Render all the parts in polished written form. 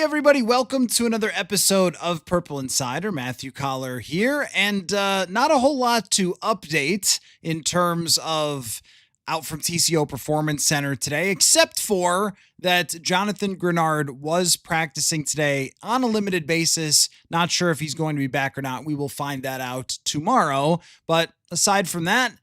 everybody. Welcome to another episode of Purple Insider. Matthew Coller here, and not a whole lot to update in terms of out from TCO Performance Center today, except for that Jonathan Grenard was practicing today on a limited basis. Not sure if he's going to be back or not. We will find that out tomorrow. But aside from that,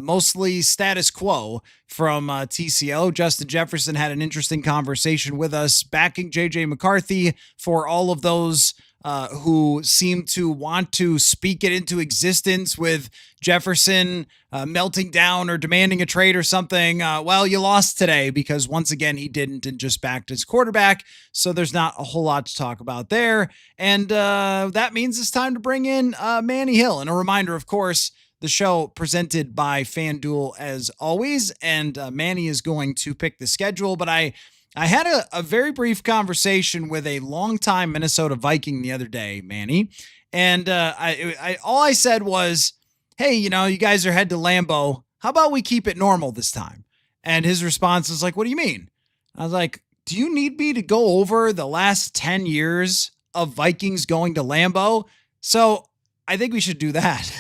mostly status quo from TCO. Justin Jefferson had an interesting conversation with us, backing JJ McCarthy for all of those who seem to want to speak it into existence with Jefferson melting down or demanding a trade or something. Well, you lost today because once again, he didn't and just backed his quarterback. So there's not a whole lot to talk about there. And that means it's time to bring in Manny Hill. And a reminder, of course, the show presented by FanDuel as always, and Manny is going to pick the schedule. But I had a very brief conversation with a longtime Minnesota Viking the other day, Manny, and all I said was, "Hey, you guys are head to Lambeau. How about we keep it normal this time?" And his response was like, "What do you mean?" I was like, "Do you need me to go over the last 10 years of Vikings going to Lambeau?" So I think we should do that.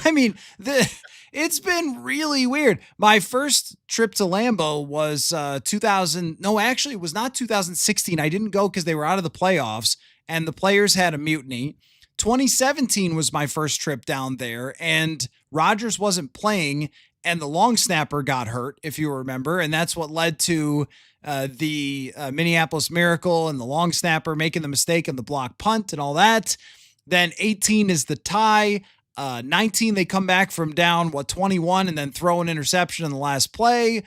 I mean, it's been really weird. My first trip to Lambeau was 2000. No, actually, it was not 2016. I didn't go because they were out of the playoffs and the players had a mutiny. 2017 was my first trip down there, and Rodgers wasn't playing, and the long snapper got hurt, if you remember, and that's what led to the Minneapolis Miracle and the long snapper making the mistake of the block punt and all that. Then 18 is the tie. 19, they come back from down, 21, and then throw an interception in the last play.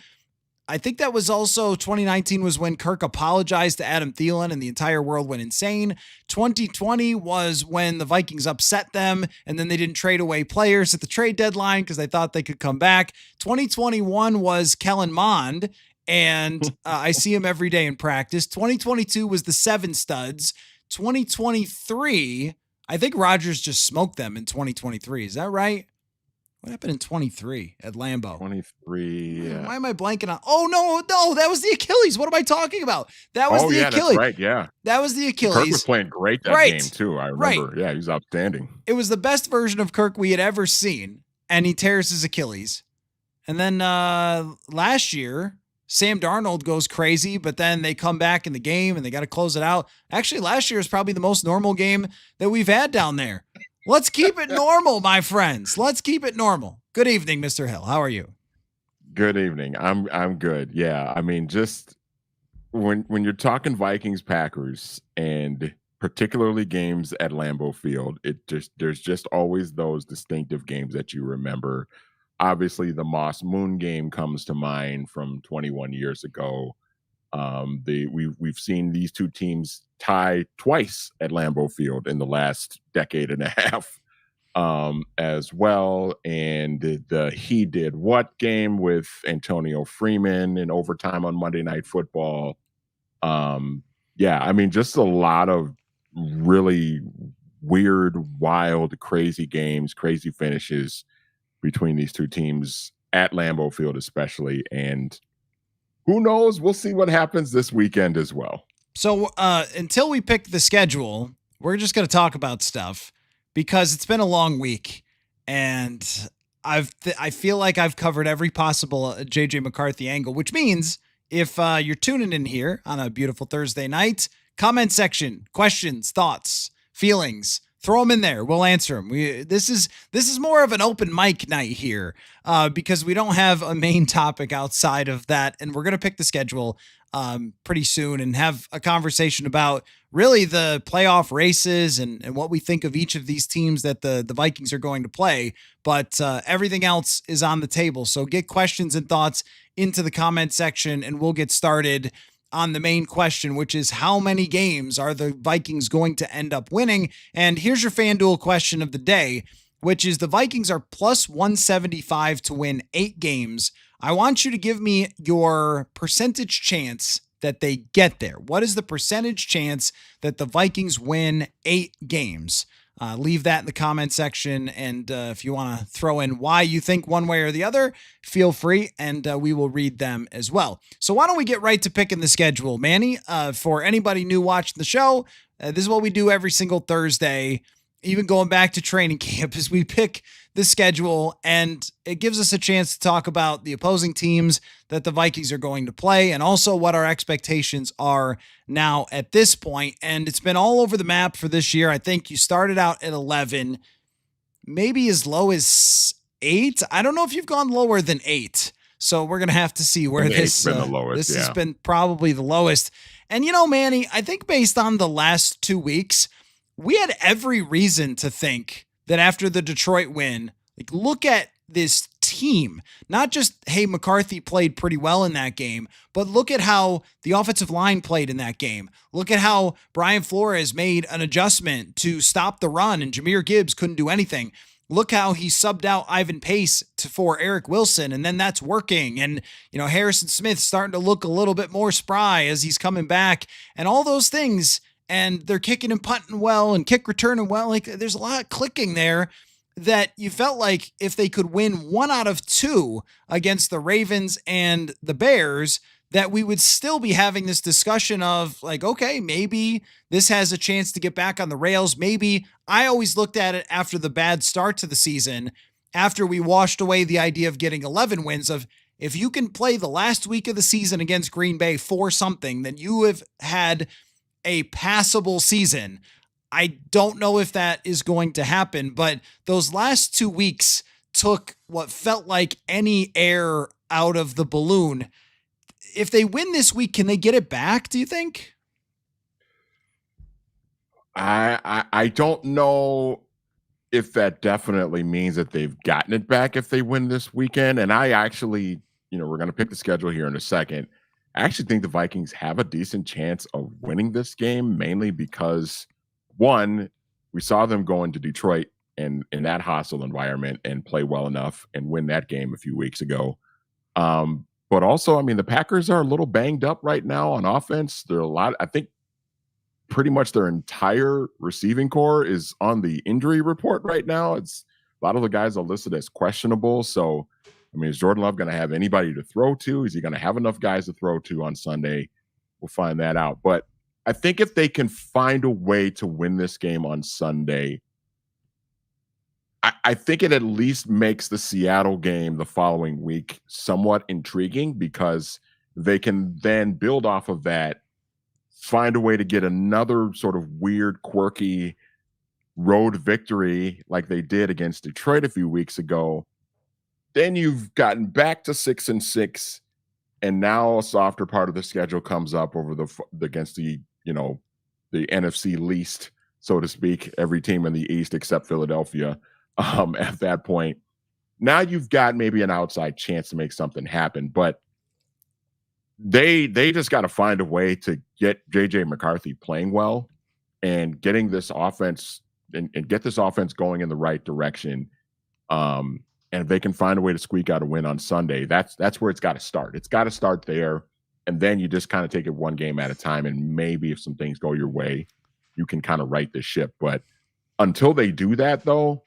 I think that was also 2019 was when Kirk apologized to Adam Thielen and the entire world went insane. 2020 was when the Vikings upset them and then they didn't trade away players at the trade deadline because they thought they could come back. 2021 was Kellen Mond, and I see him every day in practice. 2022 was the Seven Studs. 2023, I think Rodgers just smoked them in 2023. Is that right? What happened in 23 at Lambeau? 23. Yeah. Why am I blanking on? Oh, no, that was the Achilles. What am I talking about? That was the Achilles. That's right. Yeah. That was the Achilles. Kirk was playing great that game, too. I remember. Right. Yeah, he was outstanding. It was the best version of Kirk we had ever seen, and he tears his Achilles. And then last year, Sam Darnold goes crazy, but then they come back in the game and they got to close it out. Actually, last year is probably the most normal game that we've had down there. Let's keep it normal, my friends. Let's keep it normal. Good evening, Mr. Hill. How are you? Good evening. I'm good. Yeah. I mean, just when you're talking Vikings Packers and particularly games at Lambeau Field, there's just always those distinctive games that you remember. Obviously, the Moss Moon game comes to mind from 21 years ago. We've seen these two teams tie twice at Lambeau Field in the last decade and a half as well. And the He Did What game with Antonio Freeman in overtime on Monday Night Football. Yeah, I mean, just a lot of really weird, wild, crazy games, crazy finishes between these two teams at Lambeau Field especially. And who knows? We'll see what happens this weekend as well. So until we pick the schedule, we're just going to talk about stuff because it's been a long week. And I feel like I've covered every possible JJ McCarthy angle, which means if you're tuning in here on a beautiful Thursday night, comment section, questions, thoughts, feelings, throw them in there. We'll answer them. This is more of an open mic night here because we don't have a main topic outside of that. And we're going to pick the schedule pretty soon and have a conversation about really the playoff races and what we think of each of these teams that the Vikings are going to play. But everything else is on the table. So get questions and thoughts into the comment section and we'll get started on the main question, which is how many games are the Vikings going to end up winning? And here's your FanDuel question of the day, which is the Vikings are plus 175 to win 8 games. I want you to give me your percentage chance that they get there. What is the percentage chance that the Vikings win 8 games? Leave that in the comment section. And if you want to throw in why you think one way or the other, feel free, and we will read them as well. So why don't we get right to picking the schedule, Manny? For anybody new watching the show, this is what we do every single Thursday, even going back to training camp, is we pick the schedule, and it gives us a chance to talk about the opposing teams that the Vikings are going to play, and also what our expectations are now at this point. And it's been all over the map for this year. I think you started out at 11, maybe as low as 8. I don't know if you've gone lower than 8. So we're going to have to see where this been the lowest, this has been probably the lowest. And Manny, I think based on the last 2 weeks, we had every reason to think that after the Detroit win, like, look at this team. Not just, hey, McCarthy played pretty well in that game, but look at how the offensive line played in that game. Look at how Brian Flores made an adjustment to stop the run and Jahmyr Gibbs couldn't do anything. Look how he subbed out Ivan Pace for Eric Wilson, and then that's working. And, Harrison Smith starting to look a little bit more spry as he's coming back, and all those things. And they're kicking and punting well and kick returning well. Like, there's a lot clicking there that you felt like if they could win 1 out of 2 against the Ravens and the Bears, that we would still be having this discussion of like, okay, maybe this has a chance to get back on the rails. Maybe I always looked at it after the bad start to the season, after we washed away the idea of getting 11 wins, of if you can play the last week of the season against Green Bay for something, then you have had a passable season. I don't know if that is going to happen, but those last 2 weeks took what felt like any air out of the balloon. If they win this week, can they get it back, do you think? I don't know if that definitely means that they've gotten it back if they win this weekend. And I actually, we're going to pick the schedule here in a second. I actually think the Vikings have a decent chance of winning this game, mainly because, one, we saw them go into Detroit and in that hostile environment and play well enough and win that game a few weeks ago. But also, the Packers are a little banged up right now on offense. I think pretty much their entire receiving core is on the injury report right now. It's a lot of the guys are listed as questionable. So, is Jordan Love going to have anybody to throw to? Is he going to have enough guys to throw to on Sunday? We'll find that out. But I think if they can find a way to win this game on Sunday, I think it at least makes the Seattle game the following week somewhat intriguing, because they can then build off of that, find a way to get another sort of weird, quirky road victory like they did against Detroit a few weeks ago. Then you've gotten back to 6-6, and now a softer part of the schedule comes up over against the NFC least, so to speak, every team in the East except Philadelphia. At that point, now you've got maybe an outside chance to make something happen, but they just got to find a way to get JJ McCarthy playing well and getting this offense and get this offense going in the right direction. And if they can find a way to squeak out a win on Sunday, that's where it's got to start. It's got to start there, and then you just kind of take it one game at a time, and maybe if some things go your way, you can kind of right the ship. But until they do that, though,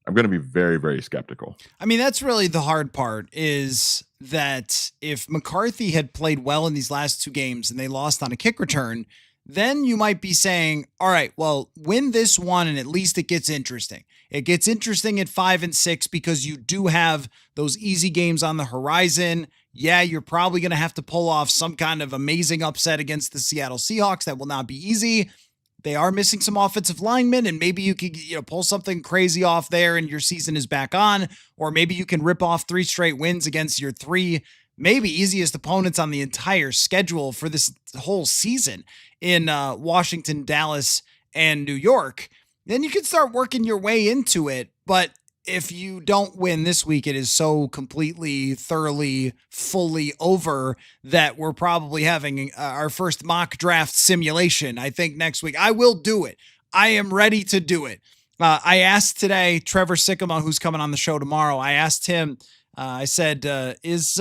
I'm going to be very, very skeptical. That's really the hard part, is that if McCarthy had played well in these last 2 games and they lost on a kick return, then you might be saying, all right, well, win this one and at least it gets interesting. It gets interesting at 5-6 because you do have those easy games on the horizon. Yeah, you're probably going to have to pull off some kind of amazing upset against the Seattle Seahawks. That will not be easy. They are missing some offensive linemen, and maybe you could pull something crazy off there and your season is back on. Or maybe you can rip off 3 straight wins against your 3 maybe easiest opponents on the entire schedule for this whole season in Washington, Dallas, and New York. Then you can start working your way into it. But if you don't win this week, it is so completely, thoroughly, fully over that we're probably having our first mock draft simulation, I think, next week. I will do it. I am ready to do it. I asked today, Trevor Sikkema, who's coming on the show tomorrow, I asked him, I said, is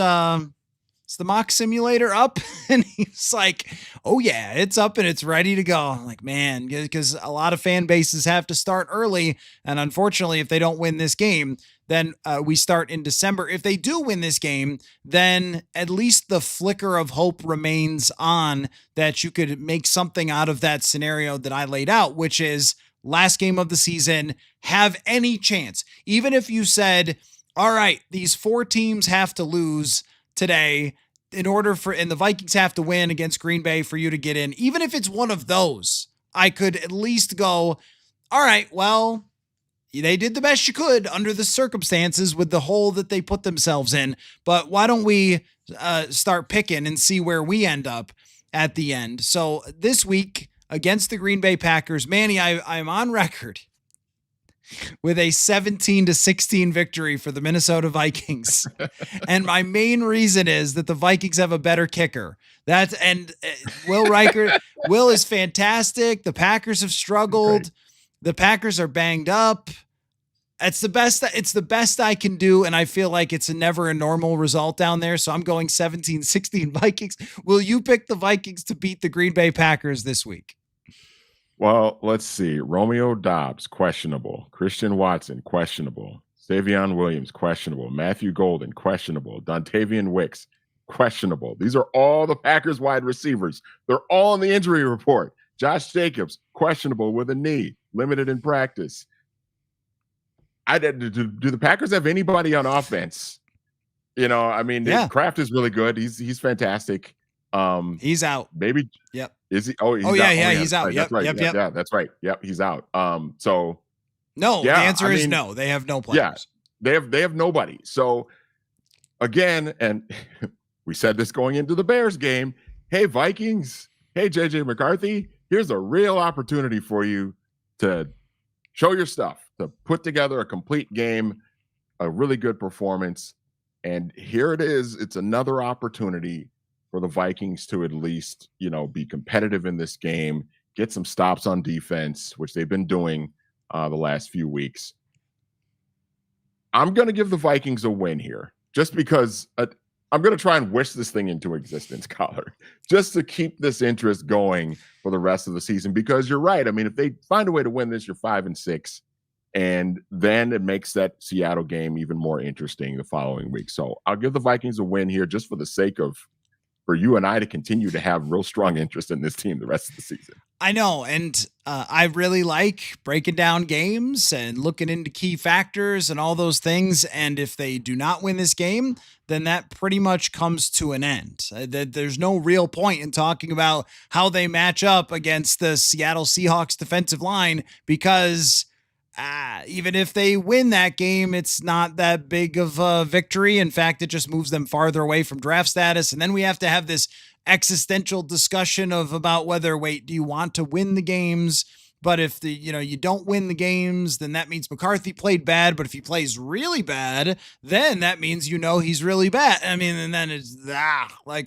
is the mock simulator up? And he's like, oh yeah, it's up and it's ready to go. I'm like, man, because a lot of fan bases have to start early. And unfortunately, if they don't win this game, then we start in December. If they do win this game, then at least the flicker of hope remains on that you could make something out of that scenario that I laid out, which is last game of the season, have any chance. Even if you said, all right, these 4 teams have to lose today and the Vikings have to win against Green Bay for you to get in. Even if it's one of those, I could at least go, all right, well, they did the best you could under the circumstances with the hole that they put themselves in. But why don't we start picking and see where we end up at the end? So this week against the Green Bay Packers, Manny, I'm on record with a 17-16 victory for the Minnesota Vikings. And my main reason is that the Vikings have a better kicker. Will Reichert, Will is fantastic. The Packers have struggled. The Packers are banged up. It's the best I can do, and I feel like it's never a normal result down there, so I'm going 17-16 Vikings. Will you pick the Vikings to beat the Green Bay Packers this week? Well, let's see. Romeo Doubs, questionable. Christian Watson, questionable. Savion Williams, questionable. Matthew Golden, questionable. Dontavian Wicks, questionable. These are all the Packers wide receivers. They're all on the injury report. Josh Jacobs, questionable with a knee, limited in practice. Do the Packers have anybody on offense? Kraft is really good. He's fantastic. He's out. Maybe. Yep. Is he? Oh, he's out. He's out. Right. Yep. That's right. Yep. Yeah, that's right. Yep, he's out. So no, the answer is no. They have no players. Yeah, they have nobody. So again, and we said this going into the Bears game. Hey, Vikings. Hey, JJ McCarthy. Here's a real opportunity for you to show your stuff, to put together a complete game, a really good performance. And here it is. It's another opportunity for the Vikings to at least, be competitive in this game, get some stops on defense, which they've been doing the last few weeks. I'm going to give the Vikings a win here just because I'm going to try and wish this thing into existence, Coller, just to keep this interest going for the rest of the season, because you're right. I mean, if they find a way to win this, you're 5-6, and then it makes that Seattle game even more interesting the following week. So I'll give the Vikings a win here just for the sake of for you and I to continue to have real strong interest in this team the rest of the season. I know, and I really like breaking down games and looking into key factors and all those things, and if they do not win this game, then that pretty much comes to an end. There's no real point in talking about how they match up against the Seattle Seahawks defensive line, because even if they win that game, it's not that big of a victory. In fact, it just moves them farther away from draft status. And then we have to have this existential discussion about whether, do you want to win the games? But if you don't win the games, then that means McCarthy played bad. But if he plays really bad, then that means he's really bad. I mean, and then it's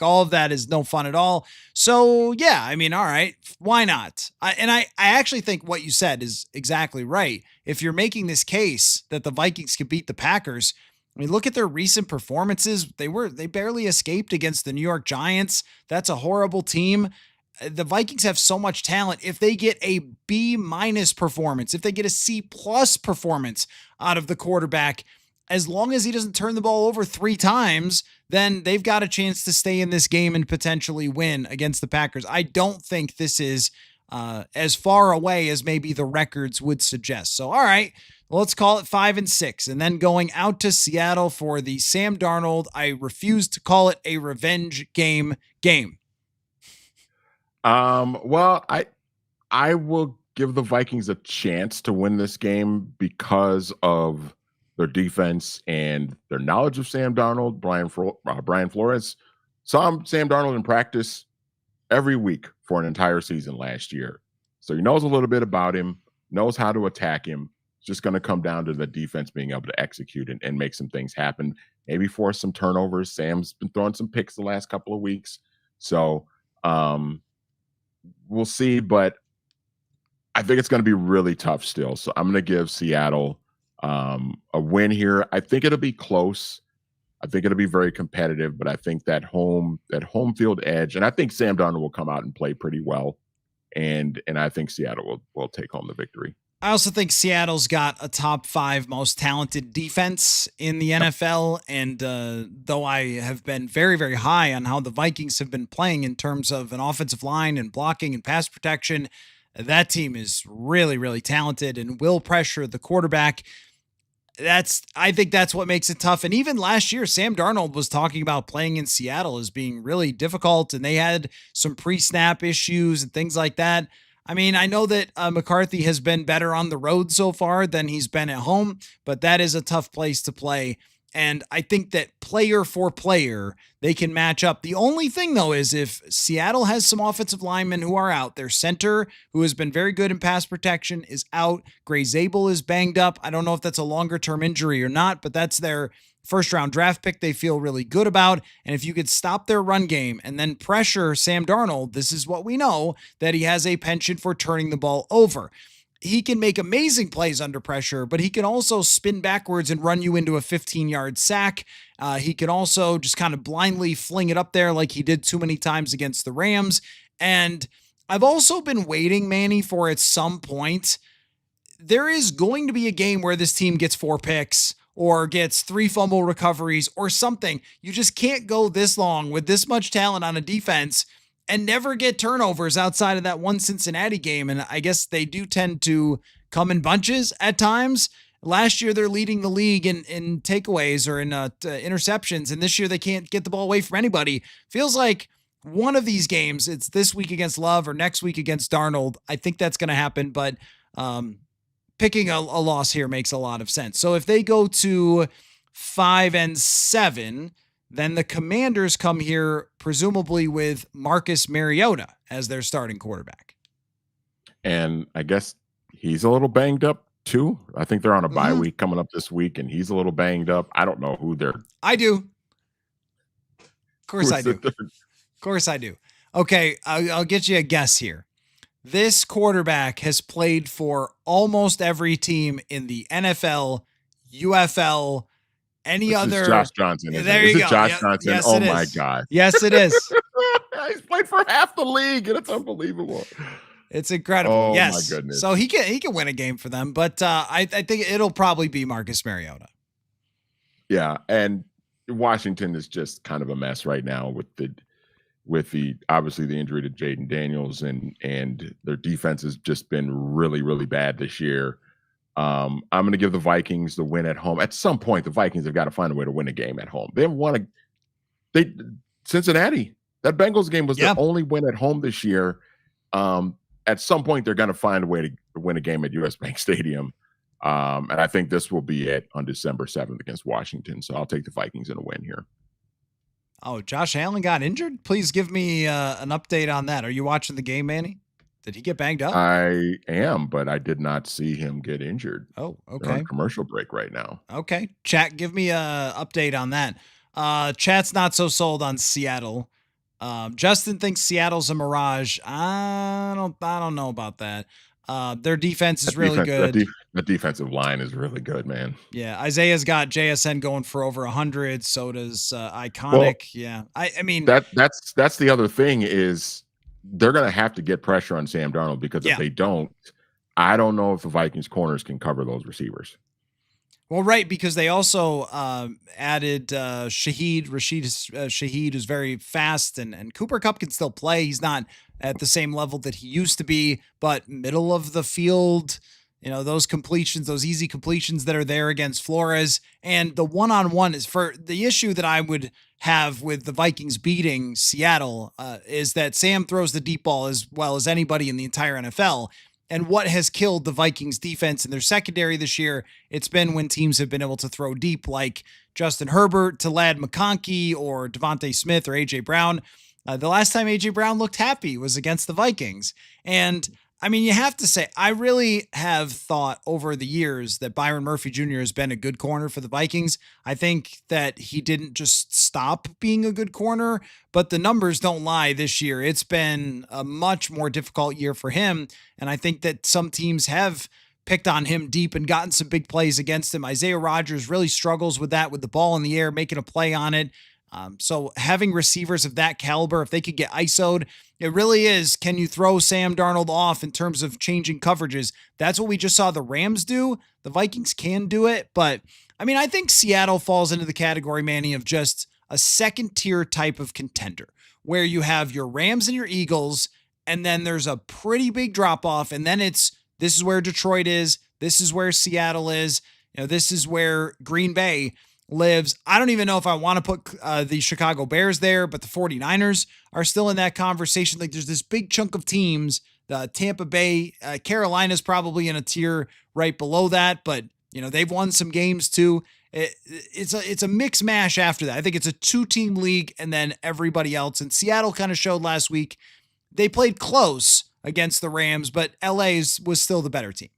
all of that is no fun at all. So yeah, I mean, all right, why not? I actually think what you said is exactly right. If you're making this case that the Vikings could beat the Packers, I mean, look at their recent performances. They barely escaped against the New York Giants. That's a horrible team. The Vikings have so much talent. If they get a B- performance, if they get a C+ performance out of the quarterback, as long as he doesn't turn the ball over 3 times, then they've got a chance to stay in this game and potentially win against the Packers. I don't think this is as far away as maybe the records would suggest. So, all right, let's call it 5-6. And then going out to Seattle for the Sam Darnold, I refuse to call it a revenge game. Well, I will give the Vikings a chance to win this game because of their defense and their knowledge of Sam Darnold. Brian Flores saw Sam Darnold in practice every week for an entire season last year. So he knows a little bit about him, knows how to attack him. It's just going to come down to the defense being able to execute and make some things happen, maybe force some turnovers. Sam's been throwing some picks the last couple of weeks. So, we'll see, but I think it's going to be really tough still. So I'm going to give Seattle a win here. I think it'll be close. I think it'll be very competitive, but I think that home field edge, and I think Sam Darnold will come out and play pretty well, and I think Seattle will take home the victory. I also think Seattle's got a top 5 most talented defense in the Yep. NFL. And though I have been very, very high on how the Vikings have been playing in terms of an offensive line and blocking and pass protection, that team is really, really talented and will pressure the quarterback. I think that's what makes it tough. And even last year, Sam Darnold was talking about playing in Seattle as being really difficult, and they had some pre-snap issues and things like that. I mean, I know that McCarthy has been better on the road so far than he's been at home, but that is a tough place to play. And I think that player for player, they can match up. The only thing, though, is if Seattle has some offensive linemen who are out, their center, who has been very good in pass protection, is out. Gray Zabel is banged up. I don't know if that's a longer term injury or not, but that's their first round draft pick they feel really good about. And if you could stop their run game and then pressure Sam Darnold, this is what we know, that he has a penchant for turning the ball over. He can make amazing plays under pressure, but he can also spin backwards and run you into a 15-yard sack. He can also just kind of blindly fling it up there like he did too many times against the Rams. And I've also been waiting, Manny, for at some point, there is going to be a game where this team gets 4 picks or gets 3 fumble recoveries or something. You just can't go this long with this much talent on a defense and never get turnovers outside of that one Cincinnati game. And I guess they do tend to come in bunches at times. Last year, they're leading the league in takeaways or in interceptions. And this year, they can't get the ball away from anybody. Feels like one of these games, it's this week against Love or next week against Darnold. I think that's going to happen. But picking a loss here makes a lot of sense. So if they go to 5-7, then the Commanders come here presumably with Marcus Mariota as their starting quarterback. And I guess he's a little banged up too. I think they're on a bye week coming up this week, and he's a little banged up. I don't know who they're. I do. Of course I do. Of course I do. Okay, I'll get you a guess here. This quarterback has played for almost every team in the NFL, UFL, any other. Josh Johnson. There you go. Josh Johnson. Yes, oh my God. Yes, it is. He's played for half the league, and it's unbelievable. It's incredible. Oh yes. my goodness. So he can win a game for them, but I think it'll probably be Marcus Mariota. Yeah, and Washington is just kind of a mess right now with the obviously the injury to Jaden Daniels, and their defense has just been really, really bad this year. I'm going to give the Vikings the win at home. At some point, the Vikings have got to find a way to win a game at home. They haven't won Cincinnati. That Bengals game was their only win at home this year. At some point, they're going to find a way to win a game at US Bank Stadium. And I think this will be it on December 7th against Washington. So I'll take the Vikings in a win here. Oh, Josh Allen got injured? Please give me an update on that. Are you watching the game, Manny? Did he get banged up? I am, but I did not see him get injured. Oh, okay. They're on commercial break right now. Okay. Chat, give me a update on that. Chat's not so sold on Seattle. Justin thinks Seattle's a mirage. I don't know about that. Their defense is really good. The defensive line is really good, man. Yeah, Isaiah's got JSN going for over 100. So does Iconic. Well, yeah, I mean that's the other thing is they're going to have to get pressure on Sam Darnold because if they don't, I don't know if the Vikings corners can cover those receivers. Well, right, because they also added Rashid Shaheed, who's very fast, and Cooper Kupp can still play. He's not at the same level that he used to be, but middle of the field, those completions, those easy completions that are there against Flores, and the one-on-one is for the issue that I would have with the Vikings beating Seattle is that Sam throws the deep ball as well as anybody in the entire NFL. And what has killed the Vikings defense in their secondary this year, it's been when teams have been able to throw deep, like Justin Herbert to Ladd McConkey or Devontae Smith or A.J. Brown. The last time A.J. Brown looked happy was against the Vikings. And I mean, you have to say, I really have thought over the years that Byron Murphy Jr. has been a good corner for the Vikings. I think that he didn't just stop being a good corner, but the numbers don't lie this year. It's been a much more difficult year for him. And I think that some teams have picked on him deep and gotten some big plays against him. Isaiah Rodgers really struggles with that, with the ball in the air, making a play on it. So having receivers of that caliber, if they could get ISO'd, it really is, can you throw Sam Darnold off in terms of changing coverages? That's what we just saw the Rams do. The Vikings can do it, but I mean, I think Seattle falls into the category, Manny, of just a second tier type of contender where you have your Rams and your Eagles, and then there's a pretty big drop off. And then this is where Detroit is. This is where Seattle is. This is where Green Bay lives. I don't even know if I want to put the Chicago Bears there, but the 49ers are still in that conversation. Like, there's this big chunk of teams, the Tampa Bay, Carolina's probably in a tier right below that, but they've won some games too. It's a mix mash after that. I think it's a 2-team league and then everybody else. And Seattle kind of showed last week they played close against the Rams, but LA's was still the better team.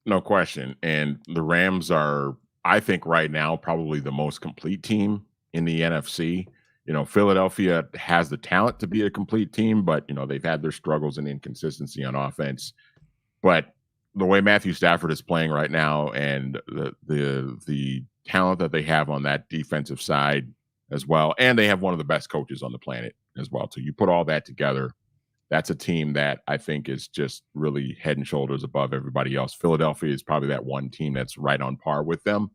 No question. And the Rams are, I think right now, probably the most complete team in the NFC. Philadelphia has the talent to be a complete team, but they've had their struggles and inconsistency on offense. But the way Matthew Stafford is playing right now, and the talent that they have on that defensive side as well, and they have one of the best coaches on the planet as well. So you put all that together, that's a team that I think is just really head and shoulders above everybody else. Philadelphia is probably that one team that's right on par with them,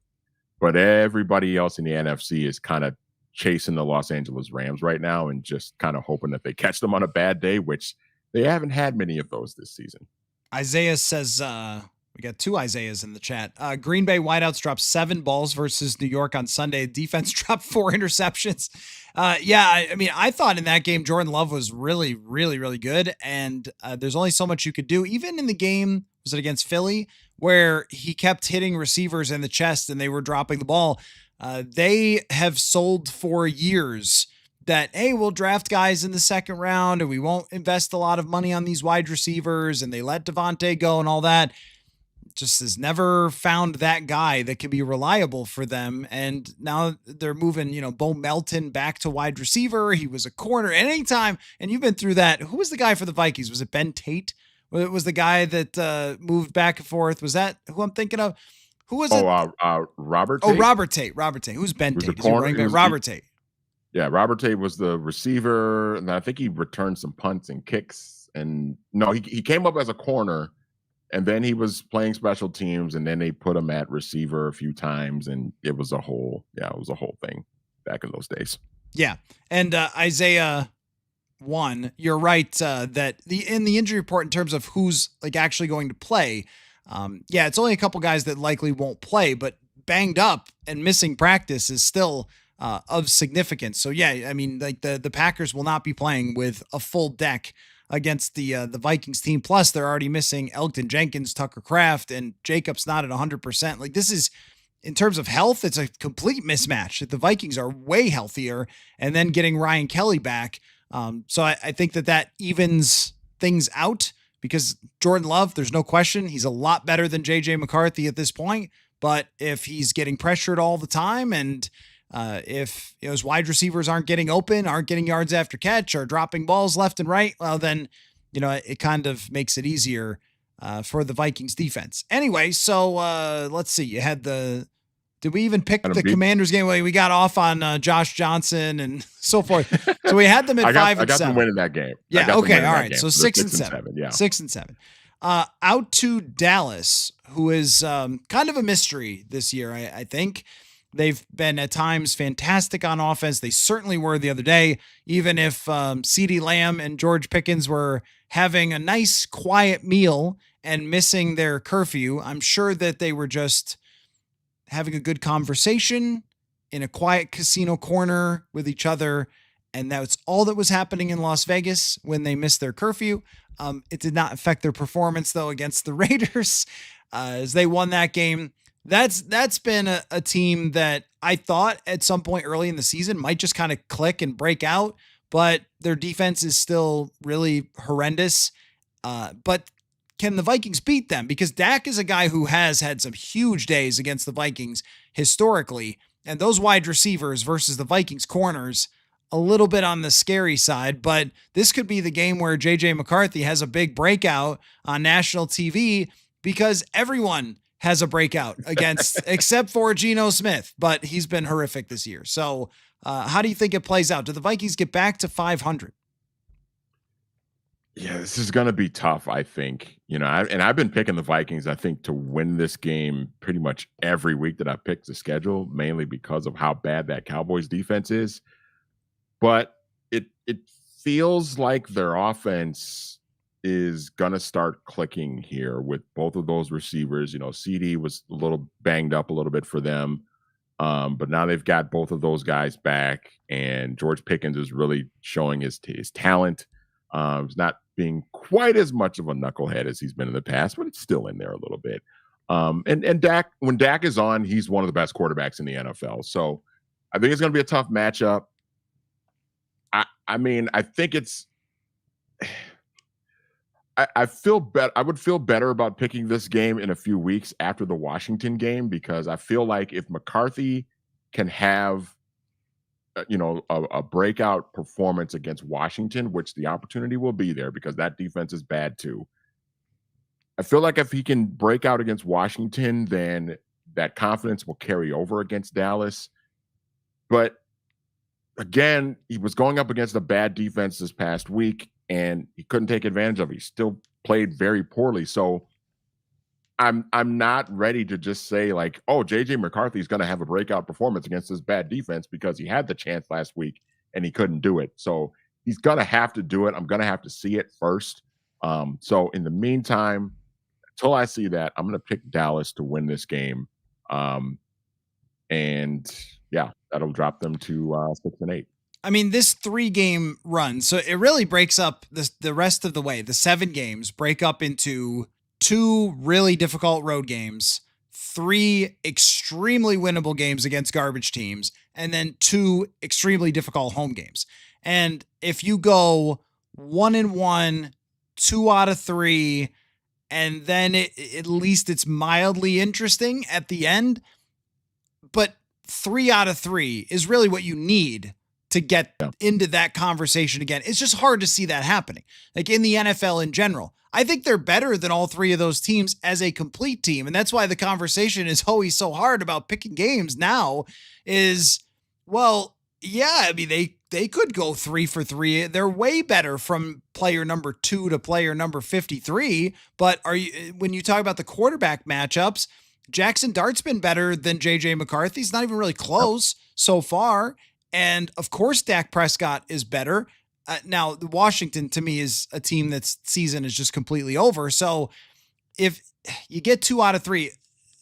but everybody else in the NFC is kind of chasing the Los Angeles Rams right now and just kind of hoping that they catch them on a bad day, which they haven't had many of those this season. Isaiah says, we got 2 Isaiahs in the chat. Green Bay wideouts dropped 7 balls versus New York on Sunday. Defense dropped 4 interceptions. I mean, I thought in that game, Jordan Love was really, really, really good. And there's only so much you could do. Even in the game, was it against Philly, where he kept hitting receivers in the chest and they were dropping the ball. They have sold for years that, hey, we'll draft guys in the second round and we won't invest a lot of money on these wide receivers, and they let Devontae go and all that. Just has never found that guy that can be reliable for them. And now they're moving, Bo Melton back to wide receiver. He was a corner at any time. And you've been through that. Who was the guy for the Vikings? Was it Ben Tate? It was the guy that moved back and forth. Was that who I'm thinking of? Who was it? Robert Tate. Oh, Robert Tate. Robert Tate. Who's Ben Tate? Robert Tate. Yeah, Robert Tate was the receiver, and I think he returned some punts and kicks. And no, he came up as a corner, and then he was playing special teams, and then they put him at receiver a few times, and it was a whole thing back in those days. Yeah, and Isaiah 1, you're right that in the injury report in terms of who's like actually going to play, it's only a couple guys that likely won't play, but banged up and missing practice is still of significance. So I mean, like the Packers will not be playing with a full deck against the Vikings team. Plus, they're already missing Elgton Jenkins, Tucker Kraft, and Jacobs not at 100%. Like, this is, in terms of health, it's a complete mismatch. The Vikings are way healthier, and then getting Ryan Kelly back. So I think that evens things out, because Jordan Love, there's no question, he's a lot better than JJ McCarthy at this point. But if he's getting pressured all the time, and if his wide receivers aren't getting open, aren't getting yards after catch, or dropping balls left and right, well, then, it kind of makes it easier for the Vikings defense. Anyway, so let's see. You had did we even pick the Commanders game? We got off on Josh Johnson and so forth. So we had them at 5 and 7. I got them winning that game. Yeah. Okay. All right. So 6 and 7. 7. Yeah. 6 and 7. Out to Dallas, who is kind of a mystery this year. I think they've been at times fantastic on offense. They certainly were the other day, even if CeeDee Lamb and George Pickens were having a nice quiet meal and missing their curfew. I'm sure that they were just having a good conversation in a quiet casino corner with each other. And that's all that was happening in Las Vegas when they missed their curfew. It did not affect their performance, though, against the Raiders as they won that game. That's been a team that I thought at some point early in the season might just kind of click and break out, but their defense is still really horrendous. But can the Vikings beat them? Because Dak is a guy who has had some huge days against the Vikings historically, and those wide receivers versus the Vikings corners, a little bit on the scary side. But this could be the game where JJ McCarthy has a big breakout on national TV, because everyone has a breakout against, except for Geno Smith, but he's been horrific this year. So how do you think it plays out? Do the Vikings get back to 500? Yeah, this is gonna be tough, I think. I've been picking the Vikings, I think, to win this game pretty much every week that I picked the schedule, mainly because of how bad that Cowboys defense is. But it feels like their offense is gonna start clicking here with both of those receivers. CD was a little banged up a little bit for them. But now they've got both of those guys back, and George Pickens is really showing his talent. He's not being quite as much of a knucklehead as he's been in the past, but it's still in there a little bit. And Dak, when Dak is on, he's one of the best quarterbacks in the NFL. So I think it's going to be a tough matchup. I mean, I think it's. I feel better. I would feel better about picking this game in a few weeks after the Washington game, because I feel like if McCarthy can have, a breakout performance against Washington, which the opportunity will be there because that defense is bad too. I feel like if he can break out against Washington, then that confidence will carry over against Dallas. But again, he was going up against a bad defense this past week, and he couldn't take advantage of it. He still played very poorly. So I'm not ready to just say like, oh, JJ McCarthy is going to have a breakout performance against this bad defense, because he had the chance last week and he couldn't do it. So he's going to have to do it. I'm going to have to see it first. So in the meantime, until I see that, I'm going to pick Dallas to win this game. And yeah, that'll drop them to 6-8. I mean, this 3-game run, so it really breaks up the rest of the way. The 7 games break up into 2 really difficult road games, 3 extremely winnable games against garbage teams, and then 2 extremely difficult home games. And if you go 1-1, 2 out of 3, and then at least it's mildly interesting at the end, but 3 out of 3 is really what you need to get into that conversation again. It's just hard to see that happening. Like in the NFL in general, I think they're better than all 3 of those teams as a complete team. And that's why the conversation is always so hard about picking games now is, well, yeah, I mean, they could go 3 for 3. They're way better from player number 2 to player number 53. But when you talk about the quarterback matchups, Jackson Dart's been better than JJ McCarthy. He's not even really close so far. And of course, Dak Prescott is better. Now, Washington to me is a team that's season is just completely over. So if you get 2 out of 3,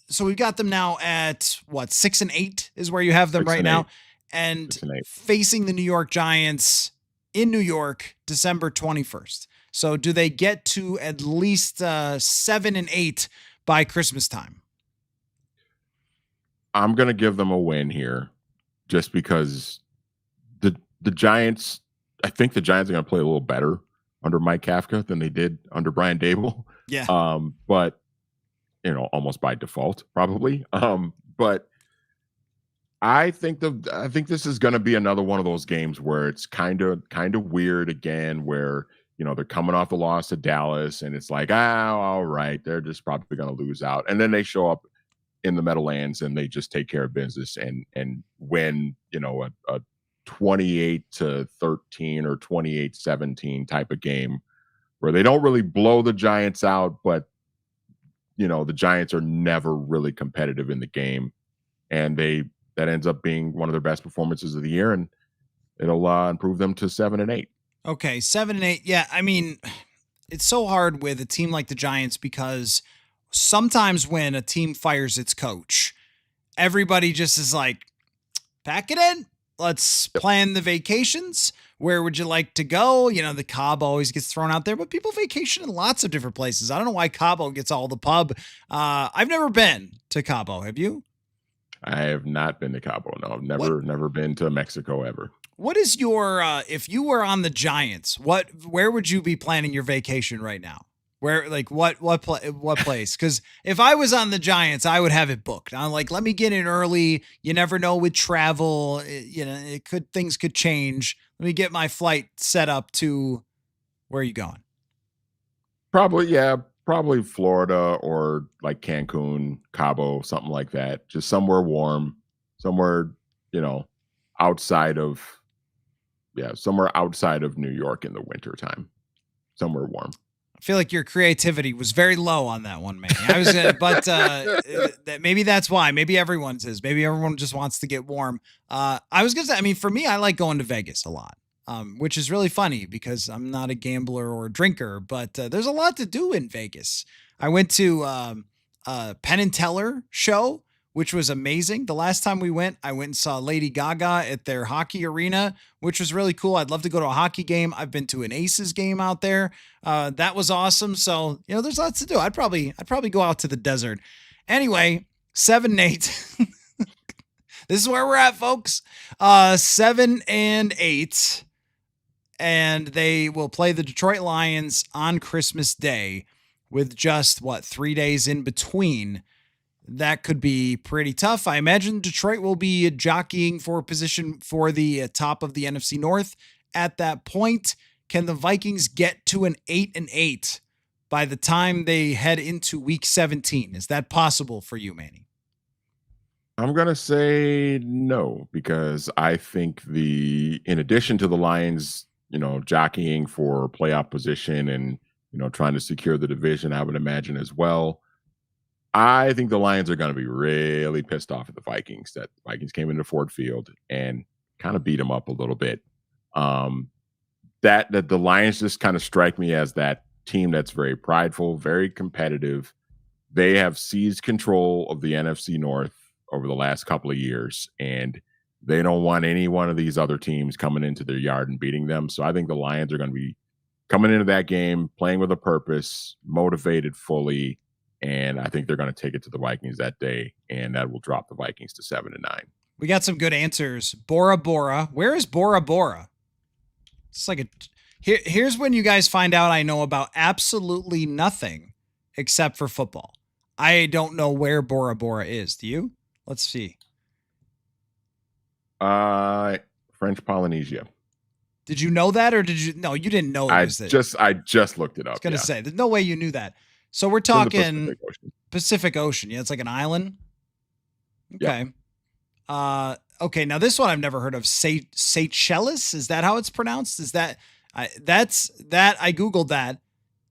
so we've got them now at what, 6-8 is where you have them right now, and facing the New York Giants in New York, December 21st. So do they get to at least 7-8 by Christmas time? I'm going to give them a win here, just because the Giants, I think the Giants are going to play a little better under Mike Kafka than they did under Brian Dable. Yeah. But almost by default, probably. But I think this is going to be another one of those games where it's kind of weird again, where they're coming off the loss to Dallas, and it's like, all right, they're just probably going to lose out, and then they show up in the Meadowlands and they just take care of business and win, a 28-13 or 28-17 type of game, where they don't really blow the Giants out, but the Giants are never really competitive in the game, and that ends up being one of their best performances of the year, and it'll improve them to 7-8. Okay, 7-8. Yeah, I mean, it's so hard with a team like the Giants, because sometimes when a team fires its coach, everybody just is like, pack it in. Let's plan the vacations. Where would you like to go? The Cabo always gets thrown out there, but people vacation in lots of different places. I don't know why Cabo gets all the pub. I've never been to Cabo. Have you? I have not been to Cabo. No, I've never been to Mexico ever. What is your, if you were on the Giants, where would you be planning your vacation right now? Where, like, what place? Because if I was on the Giants, I would have it booked. I'm like, let me get in early. You never know with travel. Things could change. Let me get my flight set up to, where are you going? Probably, yeah. Probably Florida or like Cancun, Cabo, something like that. Just somewhere warm, somewhere, you know, outside of somewhere outside of New York in the wintertime. Somewhere warm. I feel like your creativity was very low on that one, Manny. I was, maybe that's why. Maybe everyone's is. Maybe everyone just wants to get warm. I was gonna say, I mean, for me, I like going to Vegas a lot, which is really funny because I'm not a gambler or a drinker, but there's a lot to do in Vegas. I went to Penn and Teller show, which was amazing. The last time we went, I went and saw Lady Gaga at their hockey arena, which was really cool. I'd love to go to a hockey game. I've been to an Aces game out there. That was awesome. So, there's lots to do. I'd probably go out to the desert. Anyway, 7-8. This is where we're at, folks. 7-8. And they will play the Detroit Lions on Christmas Day with just 3 days in between. That could be pretty tough. I imagine Detroit will be jockeying for a position for the top of the NFC North at that point. Can the Vikings get to an 8-8 by the time they head into week 17? Is that possible for you, Manny? I'm gonna say no, because I think in addition to the Lions, jockeying for playoff position and trying to secure the division, I would imagine as well. I think the Lions are going to be really pissed off at the Vikings that the Vikings came into Ford Field and kind of beat them up a little bit. That the Lions just kind of strike me as that team that's very prideful, very competitive. They have seized control of the NFC North over the last couple of years, and they don't want any one of these other teams coming into their yard and beating them. So I think the Lions are going to be coming into that game, playing with a purpose, motivated fully. And I think they're going to take it to the Vikings that day, and that will drop the Vikings to 7-9. We got some good answers. Bora Bora. Where is Bora Bora? It's like here's when you guys find out I know about absolutely nothing except for football. I don't know where Bora Bora is. Do you? Let's see. French Polynesia. Did you know that, or did you? No, you didn't know. I just looked it up. I was gonna say, there's no way you knew that. So we're talking Pacific Ocean. Yeah, it's like an island. Okay. Yeah. Okay. Now this one I've never heard of. Seychelles. Is that how it's pronounced? Is that? That's that. I googled that.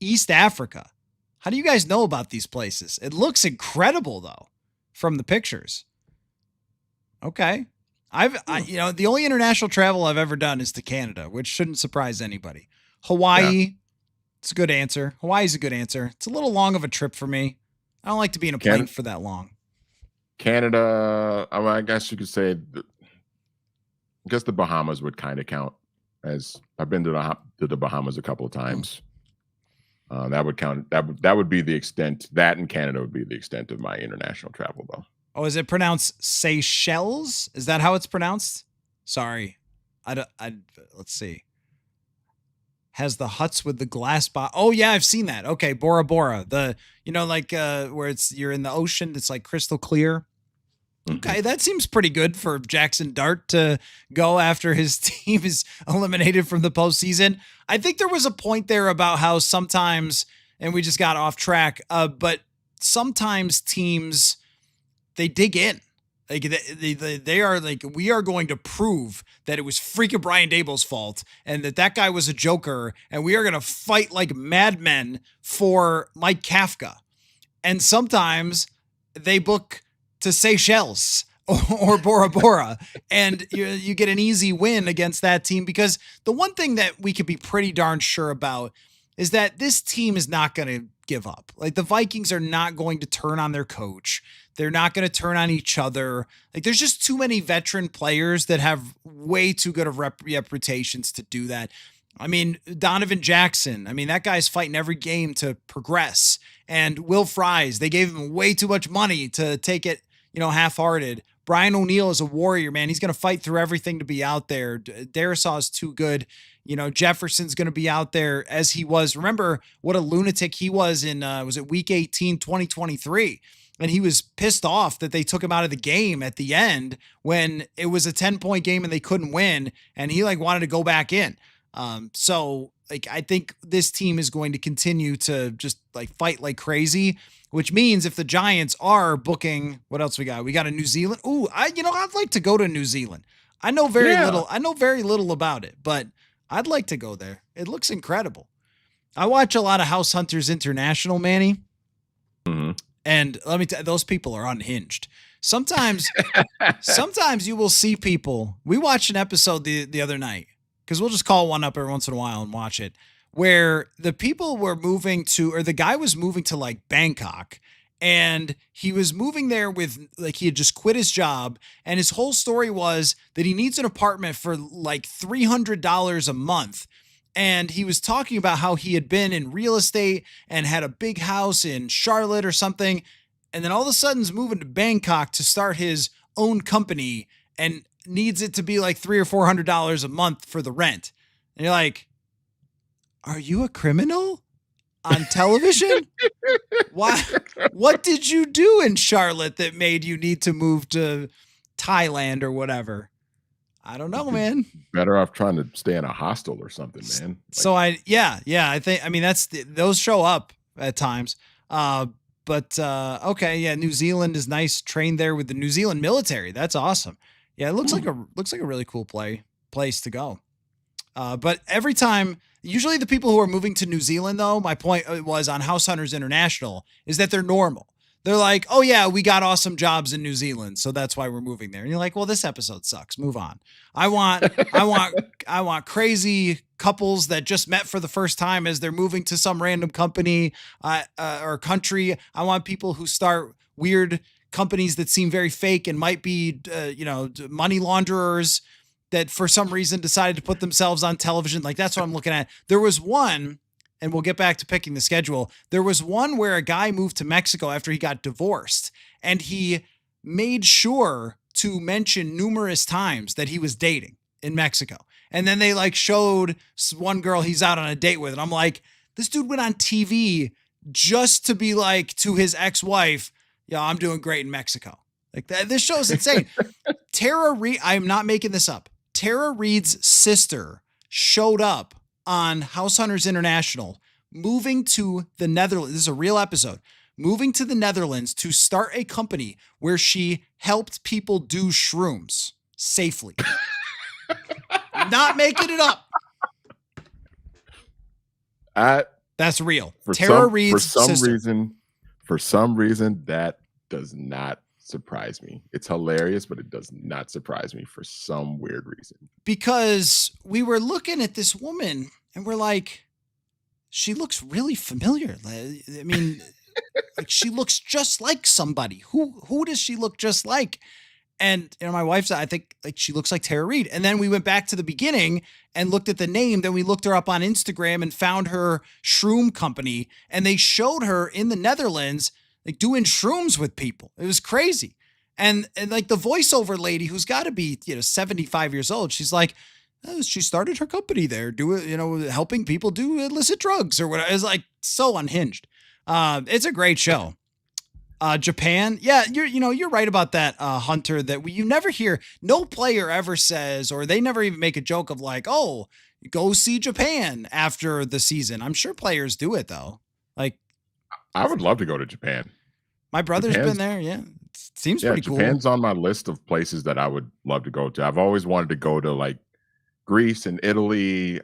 East Africa. How do you guys know about these places? It looks incredible though, from the pictures. Okay. The only international travel I've ever done is to Canada, which shouldn't surprise anybody. Hawaii. Yeah. It's a good answer. Hawaii's a good answer. It's a little long of a trip for me. I don't like to be in a plane for that long. Canada, I guess you could say, I guess the Bahamas would kind of count, as I've been to the Bahamas a couple of times. That would count. That would be the extent. That in Canada would be the extent of my international travel, though. Oh, is it pronounced Seychelles? Is that how it's pronounced? Sorry. Let's see. Has the huts with the glass Oh yeah, I've seen that. Okay, Bora Bora. The where you're in the ocean, it's like crystal clear. Mm-hmm. Okay, that seems pretty good for Jackson Dart to go after his team is eliminated from the postseason. I think there was a point there about how sometimes, and we just got off track, but sometimes teams, they dig in. Like they are like, we are going to prove that it was freaking Brian Daboll's fault and that guy was a joker, and we are going to fight like madmen for Mike Kafka. And sometimes they book to Seychelles or Bora Bora, and you get an easy win against that team, because the one thing that we could be pretty darn sure about is that this team is not going to give up. Like, the Vikings are not going to turn on their coach. They're not going to turn on each other. Like, there's just too many veteran players that have way too good of reputations to do that. I mean, Donovan Jackson, that guy's fighting every game to progress. And Will Fries, they gave him way too much money to take it, half-hearted. Brian O'Neill is a warrior, man. He's going to fight through everything to be out there. Darisaw is too good. Jefferson's going to be out there as he was. Remember what a lunatic he was in, was it week 18, 2023? And he was pissed off that they took him out of the game at the end when it was a 10-point game and they couldn't win. And he wanted to go back in. So like I think this team is going to continue to just like fight like crazy, which means if the Giants are booking, what else we got? We got a New Zealand. Ooh, I'd like to go to New Zealand. I know very Yeah. little. I know very little about it, but I'd like to go there. It looks incredible. I watch a lot of House Hunters International, Manny, Mhm. and let me tell you, those people are unhinged. Sometimes you will see people. We watched an episode the other night because we'll just call one up every once in a while and watch it, where the people were moving to, or the guy was moving to like Bangkok, and he was moving there with like he had just quit his job, and his whole story was that he needs an apartment for like $300 a month. And he was talking about how he had been in real estate and had a big house in Charlotte or something, and then all of a sudden is moving to Bangkok to start his own company and needs it to be like $300 or $400 a month for the rent. And you're like, are you a criminal on television? Why? What did you do in Charlotte that made you need to move to Thailand or whatever? I don't know, man. Better off trying to stay in a hostel or something, man. So I think, I mean, those show up at times. But okay, yeah, New Zealand is nice. Trained there with the New Zealand military. That's awesome. Yeah, it looks like a really cool place to go. But every time, usually the people who are moving to New Zealand, though, my point was on House Hunters International is that they're normal. They're like, oh yeah, we got awesome jobs in New Zealand, so that's why we're moving there. And you're like, well, this episode sucks. Move on. I want crazy couples that just met for the first time as they're moving to some random company or country. I want people who start weird companies that seem very fake and might be, money launderers that for some reason decided to put themselves on television. Like that's what I'm looking at. There was one, and we'll get back to picking the schedule. There was one where a guy moved to Mexico after he got divorced, and he made sure to mention numerous times that he was dating in Mexico. And then they like showed one girl he's out on a date with. And I'm like, this dude went on TV just to be like to his ex-wife, yeah, I'm doing great in Mexico. Like that, this show is insane. Tara Reid, I'm not making this up. Tara Reid's sister showed up on House Hunters International, moving to the Netherlands. This is a real episode. Moving to the Netherlands to start a company where she helped people do shrooms safely. Not making it up. That's real. Tara Reid's sister. For some reason, that does not surprise me. It's hilarious, but it does not surprise me for some weird reason. Because we were looking at this woman and we're like, she looks really familiar. I mean, like she looks just like somebody. Who does she look just like? And my wife said, I think like she looks like Tara Reid. And then we went back to the beginning and looked at the name. Then we looked her up on Instagram and found her shroom company. And they showed her in the Netherlands, like doing shrooms with people. It was crazy. And like the voiceover lady who's got to be, 75 years old. She's like, she started her company there, helping people do illicit drugs or whatever. It's like so unhinged. It's a great show. Japan. Yeah, you're right about that, Hunter, that you never hear, no player ever says, or they never even make a joke of like, oh, go see Japan after the season. I'm sure players do it though. Like, I would love to go to Japan. My brother's been there. Yeah. It seems pretty cool. Japan's on my list of places that I would love to go to. I've always wanted to go to like Greece and Italy.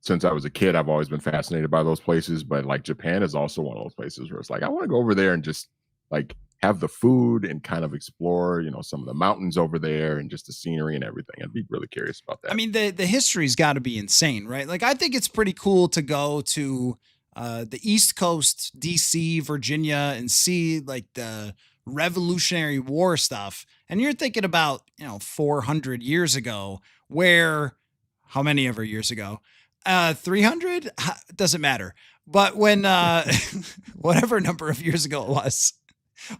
Since I was a kid, I've always been fascinated by those places, but like Japan is also one of those places where it's like, I want to go over there and just like have the food and kind of explore, some of the mountains over there and just the scenery and everything. I'd be really curious about that. I mean, the history's got to be insane, right? Like, I think it's pretty cool to go to the East Coast, DC, Virginia, and see like the Revolutionary War stuff. And you're thinking about, 400 years ago, where, how many ever years ago? 300 doesn't matter. But when whatever number of years ago it was,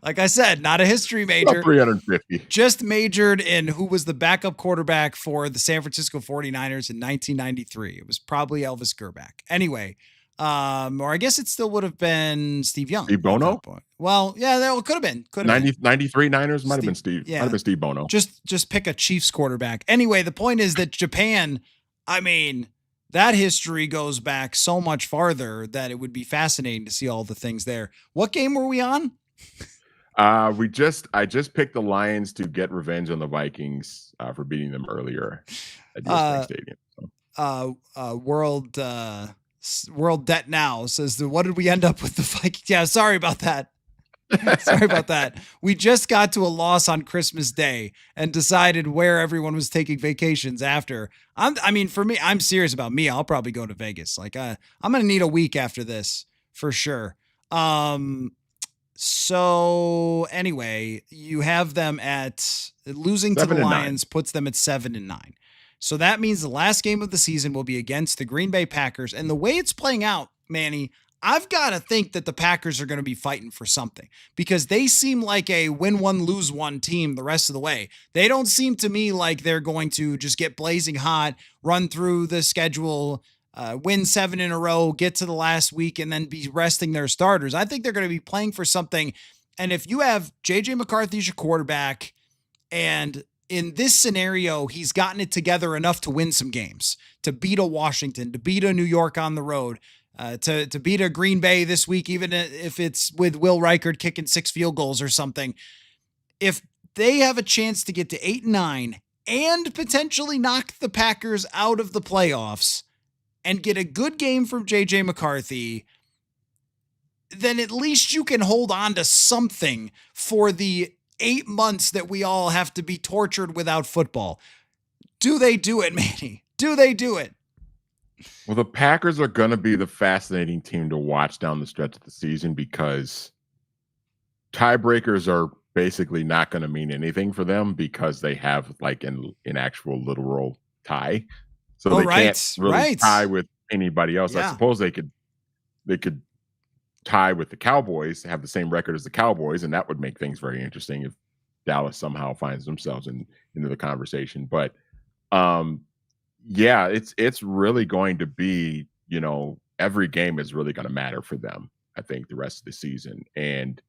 like I said, not a history major, 350, just majored in who was the backup quarterback for the San Francisco 49ers in 1993. It was probably Elvis Gerbach. Anyway, or I guess it still would have been Steve Young. Steve Bono? Well, yeah, that could have been. 93 Niners might have been Steve. Yeah. Might have been Steve Bono. Just pick a Chiefs quarterback. Anyway, the point is that Japan, I mean, that history goes back so much farther that it would be fascinating to see all the things there. What game were we on? I just picked the Lions to get revenge on the Vikings for beating them earlier at US Bank Uh, Stadium. So. World Debt Now says, what did we end up with the Vikings? Yeah, sorry about that. Sorry about that. We just got to a loss on Christmas Day and decided where everyone was taking vacations after. I mean, for me, I'm serious about me. I'll probably go to Vegas. Like, I'm going to need a week after this for sure. So anyway, you have them at losing to the 7-9. Lions puts them at 7-9. So that means the last game of the season will be against the Green Bay Packers. And the way it's playing out, Manny, I've got to think that the Packers are going to be fighting for something because they seem like a win one, lose one team the rest of the way. They don't seem to me like they're going to just get blazing hot, run through the schedule, win 7 in a row, get to the last week, and then be resting their starters. I think they're going to be playing for something. And if you have JJ McCarthy as your quarterback, and in this scenario, he's gotten it together enough to win some games, to beat a Washington, to beat a New York on the road, to beat a Green Bay this week, even if it's with Will Reichard kicking 6 field goals or something. If they have a chance to get to 8-9 and potentially knock the Packers out of the playoffs and get a good game from JJ McCarthy, then at least you can hold on to something for the 8 months that we all have to be tortured without football. Do they do it, Manny? Do they do it? Well, the Packers are going to be the fascinating team to watch down the stretch of the season because tiebreakers are basically not going to mean anything for them because they have like an actual literal tie. So they can't really tie with anybody else. Yeah. I suppose they could tie with the Cowboys, have the same record as the Cowboys, and that would make things very interesting if Dallas somehow finds themselves into the conversation. But yeah, it's really going to be, every game is really going to matter for them, I think, the rest of the season. And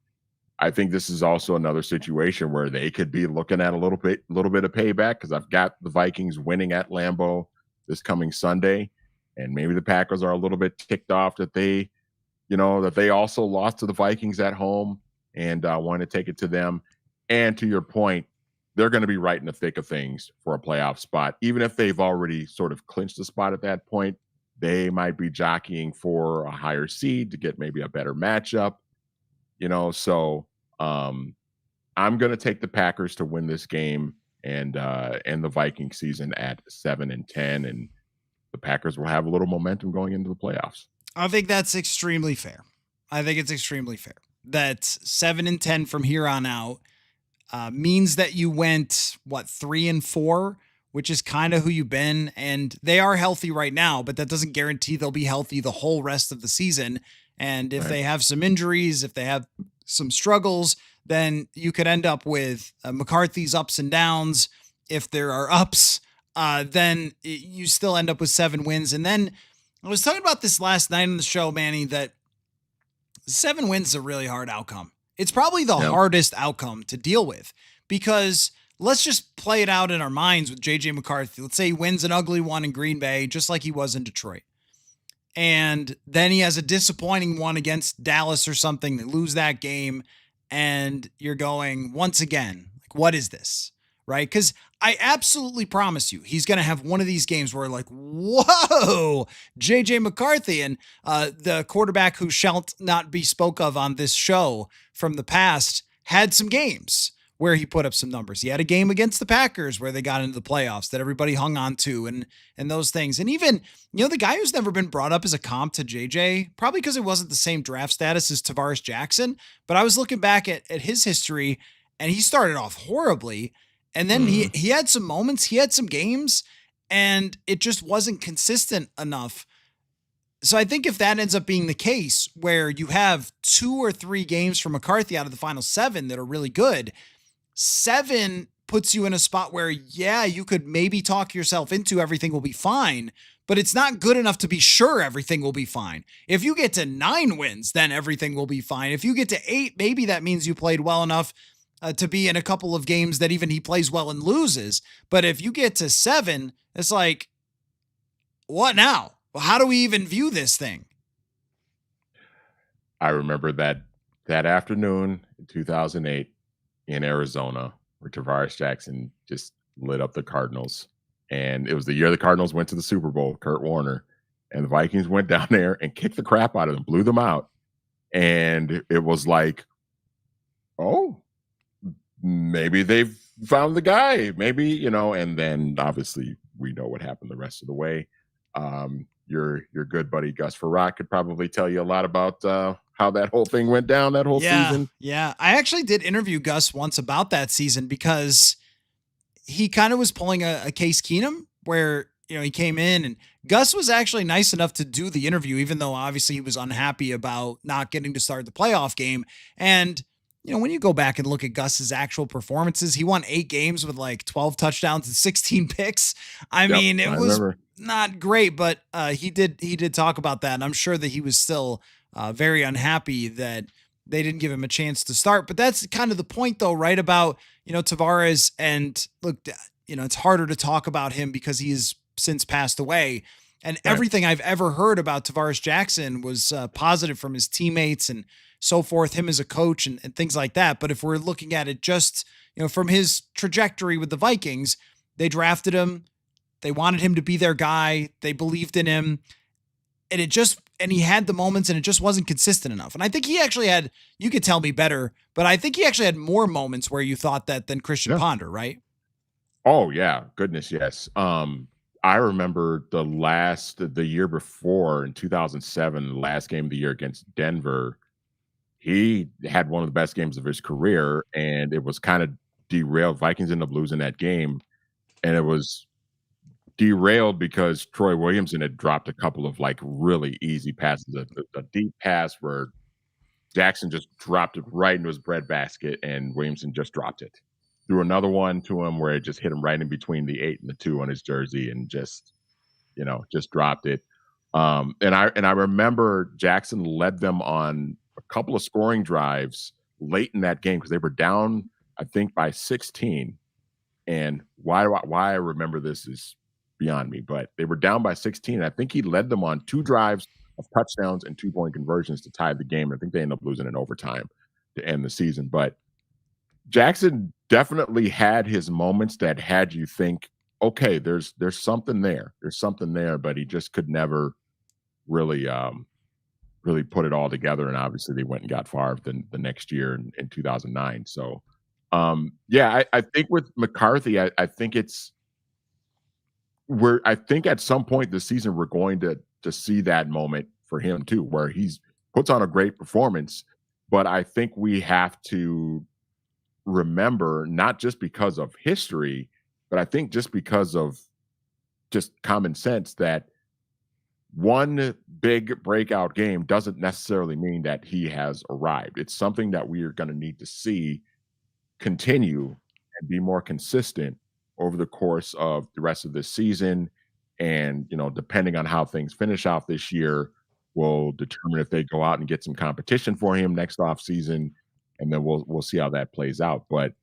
I think this is also another situation where they could be looking at a little bit of payback because I've got the Vikings winning at Lambeau this coming Sunday, and maybe the Packers are a little bit ticked off that they also lost to the Vikings at home and want to take it to them. And to your point, they're going to be right in the thick of things for a playoff spot. Even if they've already sort of clinched the spot at that point, they might be jockeying for a higher seed to get maybe a better matchup. So I'm going to take the Packers to win this game and end the Viking season at 7-10, and the Packers will have a little momentum going into the playoffs. I think that's extremely fair. I think it's extremely fair. That 7-10 from here on out means that you went 3-4, which is kind of who you've been, and they are healthy right now, but that doesn't guarantee they'll be healthy the whole rest of the season. And if they have some injuries, if they have some struggles, then you could end up with McCarthy's ups and downs. If there are ups, then you still end up with 7 wins. And then I was talking about this last night on the show, Manny, that 7 wins is a really hard outcome. It's probably the hardest outcome to deal with because let's just play it out in our minds with JJ McCarthy. Let's say he wins an ugly one in Green Bay, just like he was in Detroit. And then he has a disappointing one against Dallas or something. They lose that game. And you're going, once again, like, what is this? Right? Because I absolutely promise you, he's going to have one of these games where like, whoa, JJ McCarthy, and the quarterback who shall not be spoke of on this show from the past had some games where he put up some numbers. He had a game against the Packers where they got into the playoffs that everybody hung on to and those things. And even, the guy who's never been brought up as a comp to JJ, probably because it wasn't the same draft status as Tavares Jackson, but I was looking back at his history and he started off horribly. And then he had some moments, he had some games, and it just wasn't consistent enough. So I think if that ends up being the case, where you have 2 or 3 games from McCarthy out of the final 7 that are really good, 7 puts you in a spot where, you could maybe talk yourself into everything will be fine, but it's not good enough to be sure everything will be fine. If you get to 9 wins, then everything will be fine. If you get to 8, maybe that means you played well enough to be in a couple of games that even he plays well and loses. But if you get to 7, it's like, what now? How do we even view this thing? I remember that afternoon in 2008 in Arizona where Tavares Jackson just lit up the Cardinals. And it was the year the Cardinals went to the Super Bowl, Kurt Warner, and the Vikings went down there and kicked the crap out of them, blew them out. And it was like, oh, maybe they've found the guy. Maybe, and then obviously we know what happened the rest of the way. Your good buddy Gus Farrat could probably tell you a lot about how that whole thing went down that whole season. Yeah. I actually did interview Gus once about that season because he kind of was pulling a Case Keenum where, he came in and Gus was actually nice enough to do the interview, even though obviously he was unhappy about not getting to start the playoff game. And, when you go back and look at Gus's actual performances, he won 8 games with like 12 touchdowns and 16 picks. I mean, it was not great, but he did talk about that. And I'm sure that he was still very unhappy that they didn't give him a chance to start. But that's kind of the point though, right? About, Tavares, and look, it's harder to talk about him because he has since passed away. And everything I've ever heard about Tavares Jackson was positive from his teammates and so forth, him as a coach and things like that. But if we're looking at it just, from his trajectory with the Vikings, they drafted him. They wanted him to be their guy. They believed in him. And he had the moments and it just wasn't consistent enough. And I think he actually had, you could tell me better, but I think he actually had more moments where you thought that than Christian Ponder, right? Oh yeah. Goodness. Yes. I remember the year before in 2007, the last game of the year against Denver, he had one of the best games of his career and it was kind of derailed. Vikings ended up losing that game and it was derailed because Troy Williamson had dropped a couple of like really easy passes, a deep pass where Jackson just dropped it right into his breadbasket and Williamson just dropped it. Threw another one to him where it just hit him right in between the 8 and the 2 on his jersey and just dropped it. And I remember Jackson led them on a couple of scoring drives late in that game because they were down, I think, by 16. And why I remember this is beyond me, but they were down by 16. I think he led them on 2 drives of touchdowns and 2-point conversions to tie the game. I think they ended up losing in overtime to end the season. But Jackson definitely had his moments that had you think, okay, there's something there. There's something there, but he just could never really put it all together. And obviously they went and got Favre the next year in 2009. So I think with McCarthy, I think I think at some point this season we're going to see that moment for him too, where he's puts on a great performance. But I think we have to remember, not just because of history, but I think just because of just common sense, that one big breakout game doesn't necessarily mean that he has arrived. It's something that we are going to need to see continue and be more consistent over the course of the rest of this season. And, depending on how things finish out this year, will determine if they go out and get some competition for him next off season. And then we'll see how that plays out. But,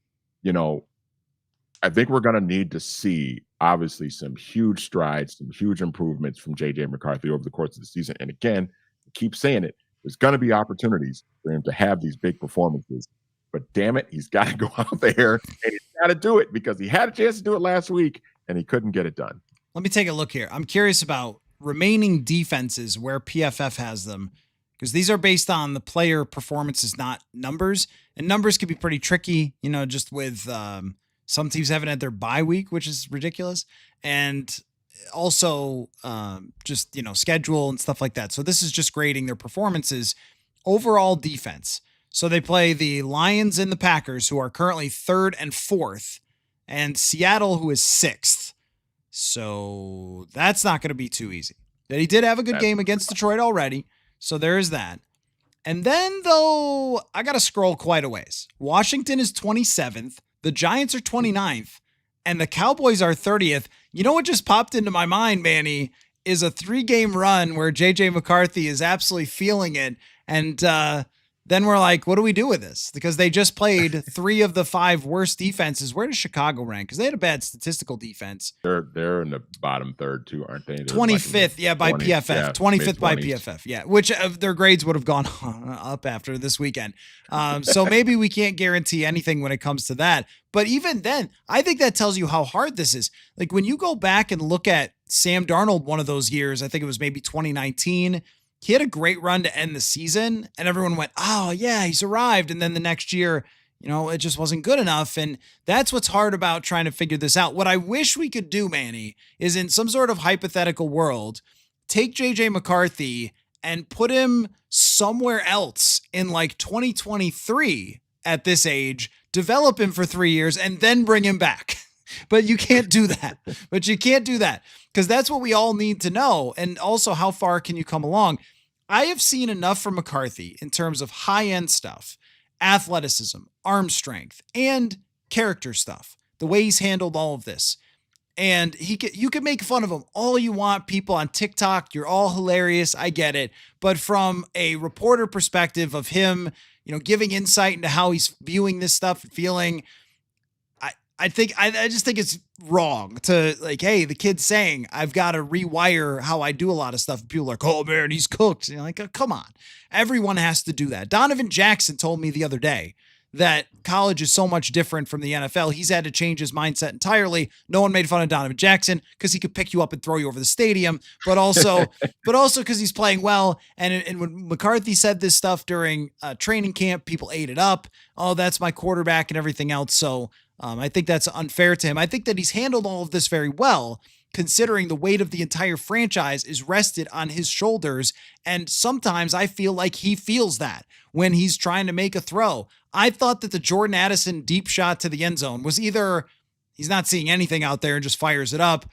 I think we're going to need to see, obviously, some huge strides, some huge improvements from J.J. McCarthy over the course of the season. And again, I keep saying it, there's going to be opportunities for him to have these big performances. But damn it, he's got to go out there and he's got to do it because he had a chance to do it last week and he couldn't get it done. Let me take a look here. I'm curious about remaining defenses where PFF has them, because these are based on the player performances, not numbers. And numbers can be pretty tricky, just with some teams haven't had their bye week, which is ridiculous. And also just, schedule and stuff like that. So this is just grading their performances. Overall defense. So they play the Lions and the Packers, who are currently 3rd and 4th, and Seattle, who is 6th. So that's not going to be too easy. But he did have a good game against Detroit already. So there is that. And then, though, I got to scroll quite a ways. Washington is 27th. The Giants are 29th. And the Cowboys are 30th. You know what just popped into my mind, Manny, is a 3-game run where J.J. McCarthy is absolutely feeling it. And then we're like, what do we do with this? Because they just played 3 of the 5 worst defenses. Where does Chicago rank? Because they had a bad statistical defense. They're in the bottom third too, aren't they? They're like in the 25th, yeah, by 20s, PFF. yeah, 25th by mid-20s. PFF, yeah. Which of their grades would have gone up after this weekend. So maybe we can't guarantee anything when it comes to that. But even then, I think that tells you how hard this is. Like when you go back and look at Sam Darnold one of those years, I think it was maybe 2019. He had a great run to end the season, and everyone went, oh, yeah, he's arrived. And then the next year, it just wasn't good enough. And that's what's hard about trying to figure this out. What I wish we could do, Manny, is in some sort of hypothetical world, take JJ McCarthy and put him somewhere else in like 2023 at this age, develop him for 3 years, and then bring him back. But you can't do that. Because that's what we all need to know. And also, how far can you come along? I have seen enough from McCarthy in terms of high-end stuff, athleticism, arm strength, and character stuff, the way he's handled all of this. And you can make fun of him all you want, people on TikTok. You're all hilarious. I get it. But from a reporter perspective of him, giving insight into how he's viewing this stuff and feeling, I just think it's wrong to like, hey, the kid's saying I've got to rewire how I do a lot of stuff. And people are like, oh man, he's cooked. And you're like, oh, come on. Everyone has to do that. Donovan Jackson told me the other day that college is so much different from the NFL. He's had to change his mindset entirely. No one made fun of Donovan Jackson because he could pick you up and throw you over the stadium, but also because he's playing well. And when McCarthy said this stuff during training camp, people ate it up. Oh, that's my quarterback and everything else. So I think that's unfair to him. I think that he's handled all of this very well, considering the weight of the entire franchise is rested on his shoulders. And sometimes I feel like he feels that when he's trying to make a throw. I thought that the Jordan Addison deep shot to the end zone was either he's not seeing anything out there and just fires it up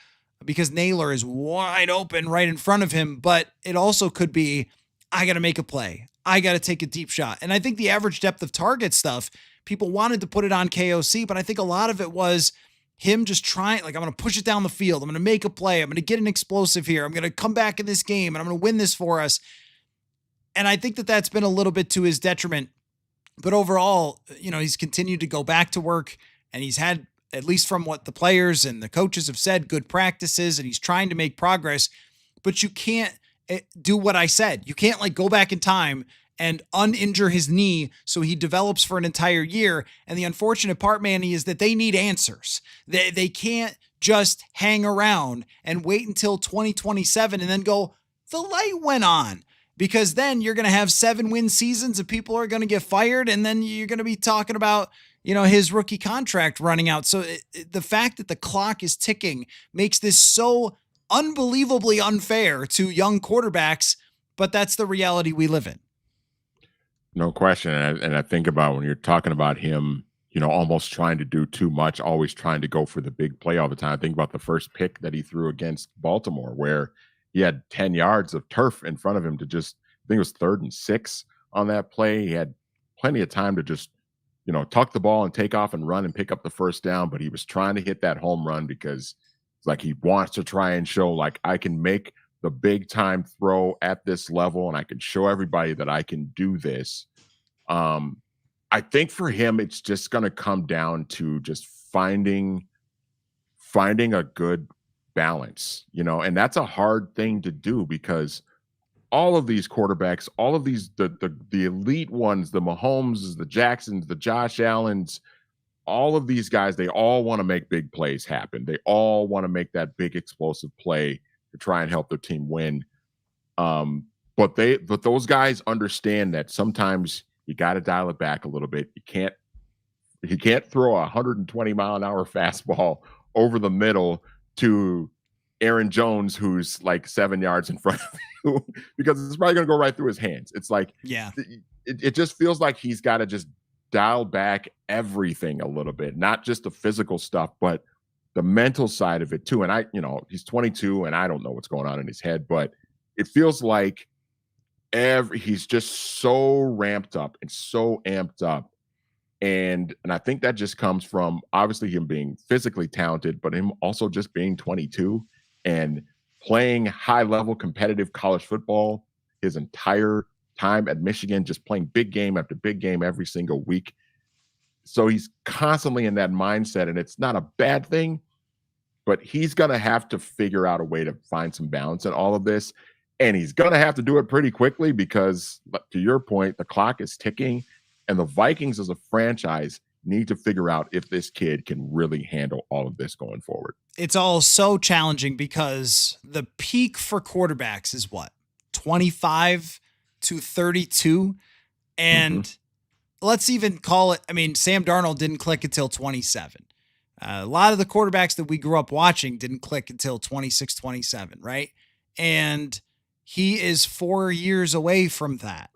because Naylor is wide open right in front of him, but it also could be, I got to make a play. I got to take a deep shot. And I think the average depth of target stuff, people wanted to put it on KOC, but I think a lot of it was him just trying, like, I'm going to push it down the field. I'm going to make a play. I'm going to get an explosive here. I'm going to come back in this game and I'm going to win this for us. And I think that that's been a little bit to his detriment. But overall, he's continued to go back to work and he's had, at least from what the players and the coaches have said, good practices and he's trying to make progress. But you can't do what I said. You can't like go back in time and uninjure his knee so he develops for an entire year. And the unfortunate part, Manny, is that they need answers. They can't just hang around and wait until 2027 and then go, the light went on. Because then you're going to have 7-win seasons and people are going to get fired. And then you're going to be talking about, his rookie contract running out. So the fact that the clock is ticking makes this so unbelievably unfair to young quarterbacks. But that's the reality we live in. No question. And I think about when you're talking about him, almost trying to do too much, always trying to go for the big play all the time. I think about the first pick that he threw against Baltimore, where he had 10 yards of turf in front of him to just, I think it was 3rd and 6 on that play. He had plenty of time to just, tuck the ball and take off and run and pick up the first down. But he was trying to hit that home run because it's like he wants to try and show, like, I can make the big time throw at this level and I can show everybody that I can do this. I think for him, it's just going to come down to just finding a good balance, and that's a hard thing to do because all of these quarterbacks, all of these, the elite ones, the Mahomes, the Jacksons, the Josh Allens, all of these guys, they all want to make big plays happen. They all want to make that big explosive play to try and help their team win. But those guys understand that sometimes you got to dial it back a little bit. You can't throw a 120-mile-an-hour fastball over the middle to Aaron Jones, who's like 7 yards in front of you, because it's probably going to go right through his hands. It's like, yeah, it just feels like he's got to just dial back everything a little bit, not just the physical stuff, but the mental side of it too. And he's 22 and I don't know what's going on in his head, but it feels like he's just so ramped up and so amped up. And I think that just comes from obviously him being physically talented, but him also just being 22 and playing high level competitive college football his entire time at Michigan, just playing big game after big game every single week. So he's constantly in that mindset, and it's not a bad thing, but he's going to have to figure out a way to find some balance in all of this. And he's going to have to do it pretty quickly because, to your point, the clock is ticking, and the Vikings as a franchise need to figure out if this kid can really handle all of this going forward. It's all so challenging because the peak for quarterbacks is what? 25 to 32. And let's even call it, I mean, Sam Darnold didn't click until 27. A lot of the quarterbacks that we grew up watching didn't click until 26, 27, right? And he is 4 years away from that.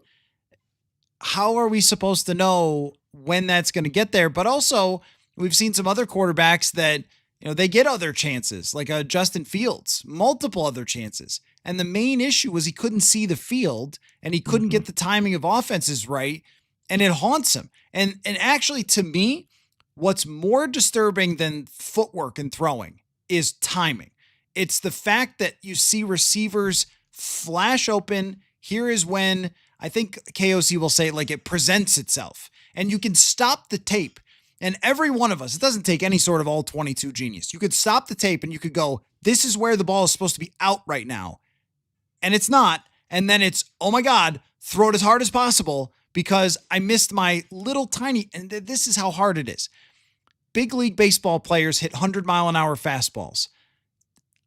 How are we supposed to know when that's going to get there? But also, we've seen some other quarterbacks that, they get other chances, like a Justin Fields, multiple other chances. And the main issue was he couldn't see the field and he couldn't get the timing of offenses right. And it haunts him. And actually, to me, what's more disturbing than footwork and throwing is timing. It's the fact that you see receivers flash open. Here is when I think KOC will say it presents itself, and you can stop the tape. And every one of us, it doesn't take any sort of all 22 genius. You could stop the tape and you could go, this is where the ball is supposed to be out right now. And it's not. And then it's, oh my God, throw it as hard as possible because I missed my little tiny, and this is how hard it is. Big league baseball players hit 100-mile-an-hour fastballs.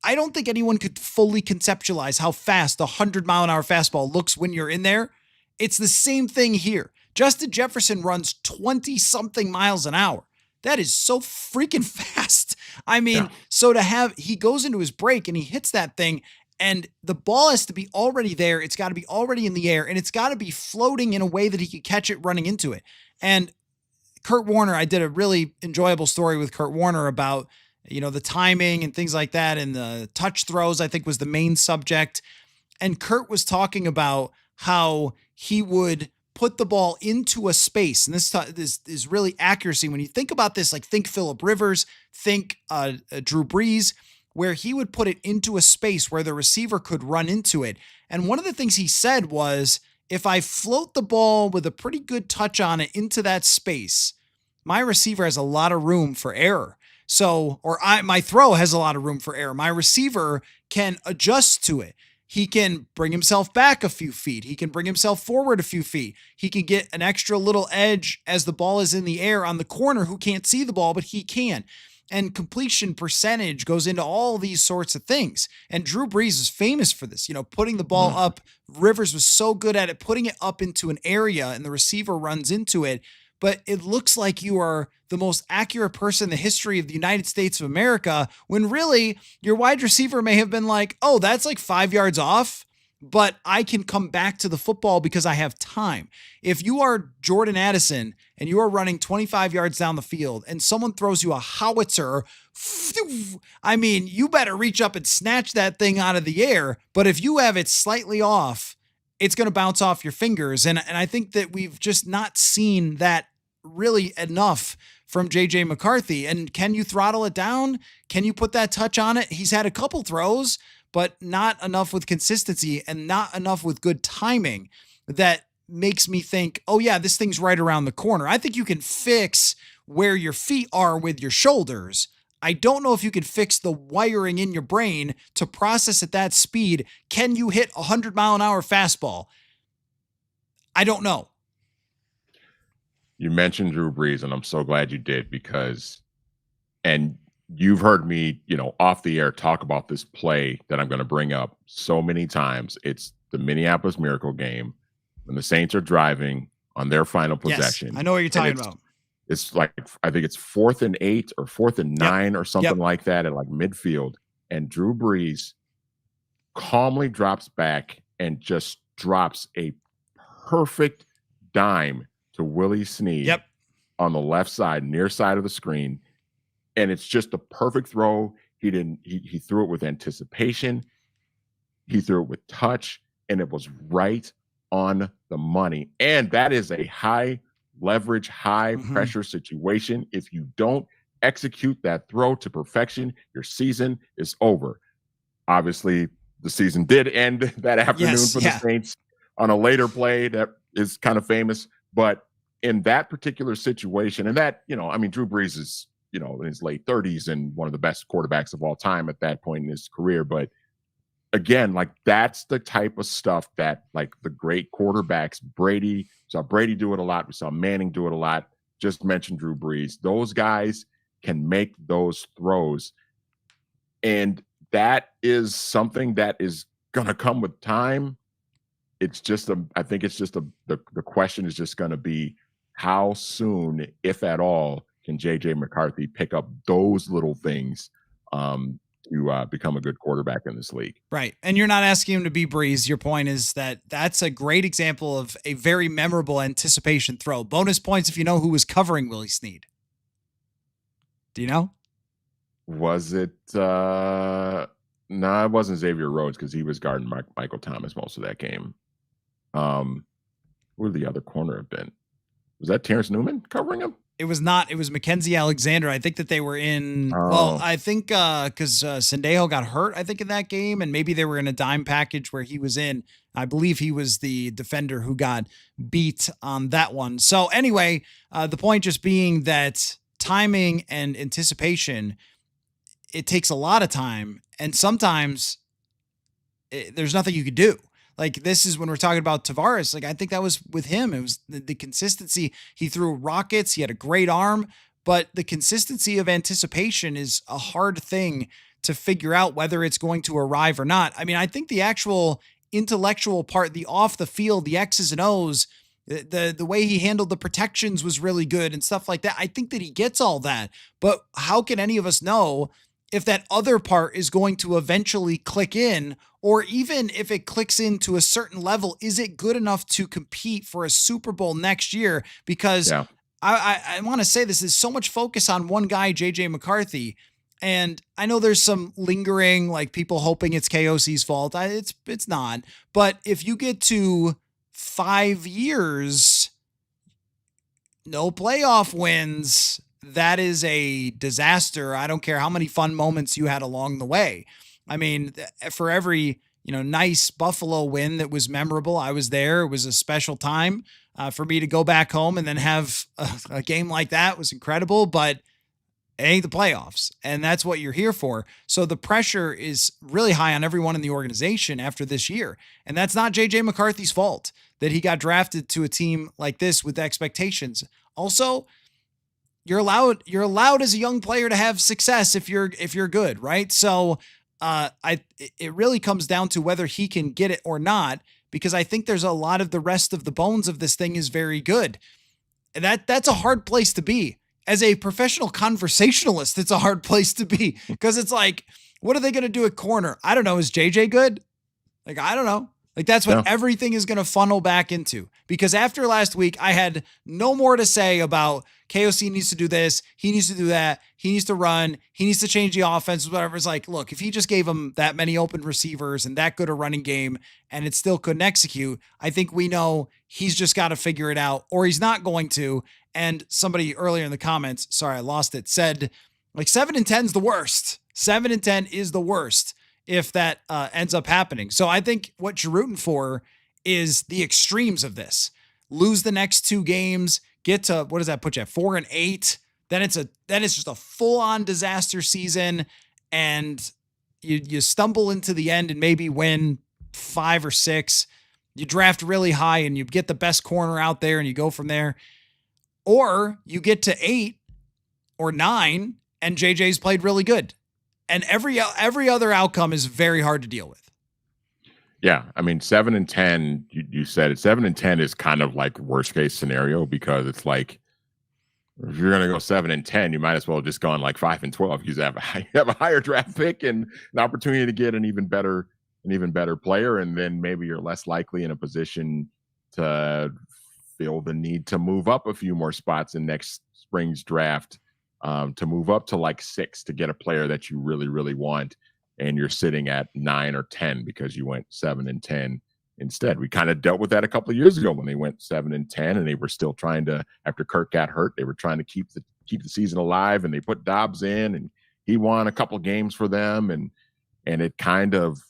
I don't think anyone could fully conceptualize how fast a 100-mile-an-hour fastball looks when you're in there. It's the same thing here. Justin Jefferson runs 20-something miles an hour. That is so freaking fast. I mean, so he goes into his break and he hits that thing, and the ball has to be already there. It's got to be already in the air, and it's got to be floating in a way that he could catch it running into it. And Kurt Warner, I did a really enjoyable story with Kurt Warner about, the timing and things like that, and the touch throws, I think, was the main subject. And Kurt was talking about how he would put the ball into a space. And this is really accuracy. When you think about this, think Phillip Rivers, think Drew Brees, where he would put it into a space where the receiver could run into it. And one of the things he said was, if I float the ball with a pretty good touch on it into that space, my receiver has a lot of room for error. So, my throw has a lot of room for error. My receiver can adjust to it. He can bring himself back a few feet. He can bring himself forward a few feet. He can get an extra little edge as the ball is in the air on the corner who can't see the ball, but he can. And completion percentage goes into all these sorts of things. And Drew Brees is famous for this, putting the ball up. Rivers was so good at it, putting it up into an area and the receiver runs into it. But it looks like you are the most accurate person in the history of the United States of America, when really your wide receiver may have been like, oh, that's 5 yards off, but I can come back to the football because I have time. If you are Jordan Addison and you are running 25 yards down the field and someone throws you a howitzer, I mean, you better reach up and snatch that thing out of the air. But if you have it slightly off, it's going to bounce off your fingers. And I think that we've just not seen that really enough from JJ McCarthy. And can you throttle it down? Can you put that touch on it? He's had a couple throws, but not enough with consistency and not enough with good timing that makes me think, oh yeah, this thing's right around the corner. I think you can fix where your feet are with your shoulders. I don't know if you can fix the wiring in your brain to process at that speed. Can you hit 100-mile-an-hour fastball? I don't know. You mentioned Drew Brees, and I'm so glad you did and you've heard me, off the air talk about this play that I'm going to bring up so many times. It's the Minneapolis Miracle game when the Saints are driving on their final possession. Yes, I know what you're talking about. It's I think it's 4th and 8 or 4th and 9 or something like that at midfield. And Drew Brees calmly drops back and just drops a perfect dime to Willie Snead on the left side, near side of the screen. And it's just a perfect throw. He threw it with anticipation. He threw it with touch, and it was right on the money. And that is a high leverage, high pressure situation. If you don't execute that throw to perfection, your season is over. Obviously, the season did end that afternoon for the Saints, on a later play that is kind of famous. But in that particular situation, and that, I mean, Drew Brees is, in his late 30s and one of the best quarterbacks of all time at that point in his career. But again, like that's the type of stuff that like the great quarterbacks, Brady, saw Brady do it a lot. We saw Manning do it a lot. Just mentioned Drew Brees. Those guys can make those throws. And that is something that is going to come with time. It's just I think it's just the question is just going to be how soon, if at all, can JJ McCarthy pick up those little things to become a good quarterback in this league. Right. And you're not asking him to be Breeze. Your point is that that's a great example of a very memorable anticipation throw. Bonus points if you know who was covering Willie Snead. Do you know? Was it no, it wasn't Xavier Rhodes because he was guarding Michael Thomas most of that game. Who would the other corner have been? Was that Terrence Newman covering him? It was not. It was Mackenzie Alexander. I think that they were in. Well, I think because Sendejo got hurt, I think, in that game, and maybe they were in a dime package where he was in. I believe he was the defender who got beat on that one. So anyway, the point just being that timing and anticipation, it takes a lot of time, and sometimes there's nothing you could do. Like this is when we're talking about Tavares. Like I think that was with him. It was the consistency. He threw rockets. He had a great arm, but the consistency of anticipation is a hard thing to figure out whether it's going to arrive or not. I mean, I think the actual intellectual part, the off the field, the X's and O's, the way he handled the protections was really good and stuff like that. I think that he gets all that, but how can any of us know if that other part is going to eventually click in, or even if it clicks into a certain level, is it good enough to compete for a Super Bowl next year? Because I want to say this is so much focus on one guy, JJ McCarthy. And I know there's some lingering, like people hoping it's KOC's fault. It's not. But if you get to 5 years, no playoff wins, that is a disaster. I don't care how many fun moments you had along the way. I mean, for every, nice Buffalo win that was memorable, I was there. It was a special time for me to go back home and then have a game like that was incredible, but it ain't the playoffs. And that's what you're here for. So the pressure is really high on everyone in the organization after this year. And that's not JJ McCarthy's fault that he got drafted to a team like this with expectations. Also, you're allowed as a young player to have success if you're good, right? So it really comes down to whether he can get it or not, because I think there's a lot of the rest of the bones of this thing is very good. And that's a hard place to be. As a professional conversationalist, it's a hard place to be because it's like, what are they going to do at corner? I don't know. Is JJ good? Like, I don't know. Like that's what everything is going to funnel back into, because after last week, I had no more to say about KOC needs to do this. He needs to do that. He needs to run. He needs to change the offense, whatever. It's like, look, if he just gave him that many open receivers and that good a running game and it still couldn't execute, I think we know he's just got to figure it out or he's not going to. And somebody earlier in the comments, sorry, I lost it, said like 7 and 10 is the worst. 7 and 10 is the worst if that ends up happening. So I think what you're rooting for is the extremes of this. Lose the next 2 games, get to, what does that put you at, 4 and 8? Then it's just a full-on disaster season, and you stumble into the end and maybe win 5 or 6. You draft really high and you get the best corner out there and you go from there. Or you get to 8 or 9 and JJ's played really good. And every other outcome is very hard to deal with. Yeah, I mean, 7 and 10, you said it. 7 and 10 is kind of like worst case scenario, because it's like if you're going to go 7 and 10, you might as well just go on like 5 and 12 because you have a higher draft pick and an opportunity to get an even better player, and then maybe you're less likely in a position to feel the need to move up a few more spots in next spring's draft, to move up to like 6 to get a player that you really, really want, and you're sitting at 9 or 10 because you went 7 and 10 instead. We kind of dealt with that a couple of years ago when they went 7 and 10 and they were still trying to, after Kirk got hurt, they were trying to keep the season alive, and they put Dobbs in and he won a couple games for them, and it kind of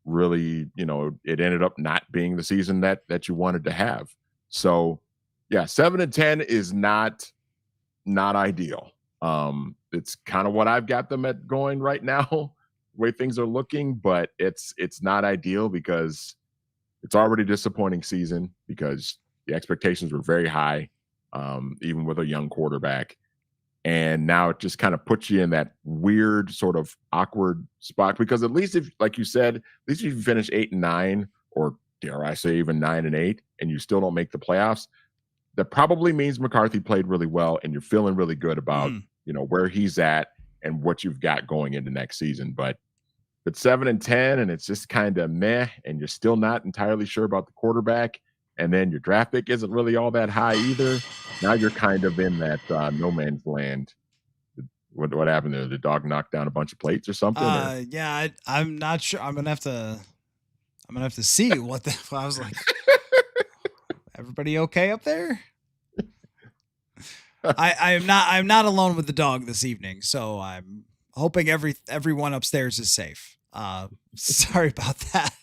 really, it ended up not being the season that you wanted to have. So, yeah, 7-10 is not ideal. It's kind of what I've got them at going right now, the way things are looking, but it's not ideal because it's already a disappointing season because the expectations were very high, even with a young quarterback. And now it just kind of puts you in that weird sort of awkward spot because at least if, like you said, at least if you finish 8-9, or dare I say even 9-8, and you still don't make the playoffs, that probably means McCarthy played really well and you're feeling really good about, Mm. where he's at and what you've got going into next season. But it's 7-10 and it's just kind of meh, and you're still not entirely sure about the quarterback. And then your draft pick isn't really all that high either. Now you're kind of in that no man's land. What happened there? The dog knocked down a bunch of plates or something? Or Yeah, I'm not sure. I'm gonna have to see what the. I was like, everybody okay up there? I'm not alone with the dog this evening, so I'm hoping everyone upstairs is safe. Sorry about that.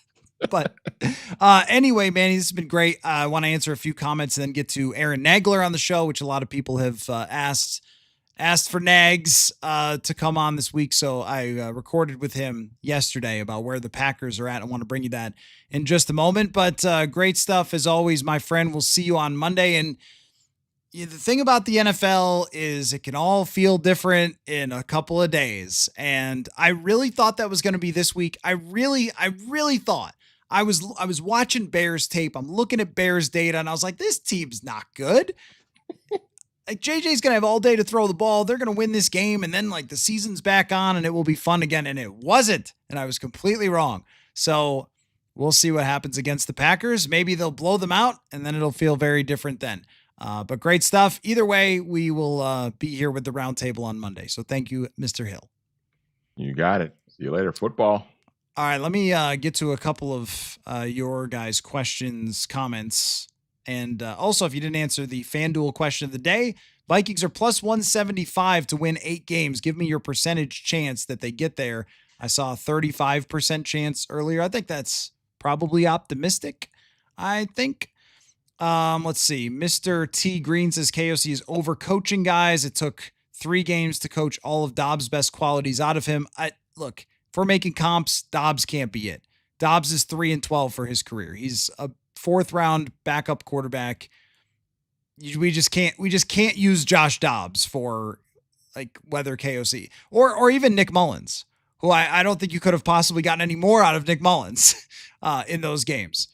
But anyway, Manny, this has been great. I want to answer a few comments and then get to Aaron Nagler on the show, which a lot of people have asked for Nags to come on this week. So I recorded with him yesterday about where the Packers are at. I want to bring you that in just a moment. But great stuff as always, my friend. We'll see you on Monday. And the thing about the NFL is it can all feel different in a couple of days. And I really thought that was going to be this week. I really thought. I was watching Bears tape. I'm looking at Bears data and I was like, this team's not good. Like JJ's going to have all day to throw the ball. They're going to win this game. And then like the season's back on and it will be fun again. And it wasn't. And I was completely wrong. So we'll see what happens against the Packers. Maybe they'll blow them out and then it'll feel very different then. But great stuff. Either way, we will be here with the roundtable on Monday. So thank you, Mr. Hill. You got it. See you later. Football. All right, let me get to a couple of your guys' questions, comments. And also, if you didn't answer the FanDuel question of the day, Vikings are plus 175 to win 8 games. Give me your percentage chance that they get there. I saw a 35% chance earlier. I think that's probably optimistic. I think. Let's see. Mr. T Green says KOC is overcoaching guys. It took 3 games to coach all of Dobbs' best qualities out of him. Look, if we're making comps, Dobbs can't be it. Dobbs is 3-12 for his career. He's a 4th round backup quarterback. We just can't use Josh Dobbs for like whether KOC or even Nick Mullins, who I don't think you could have possibly gotten any more out of Nick Mullins in those games.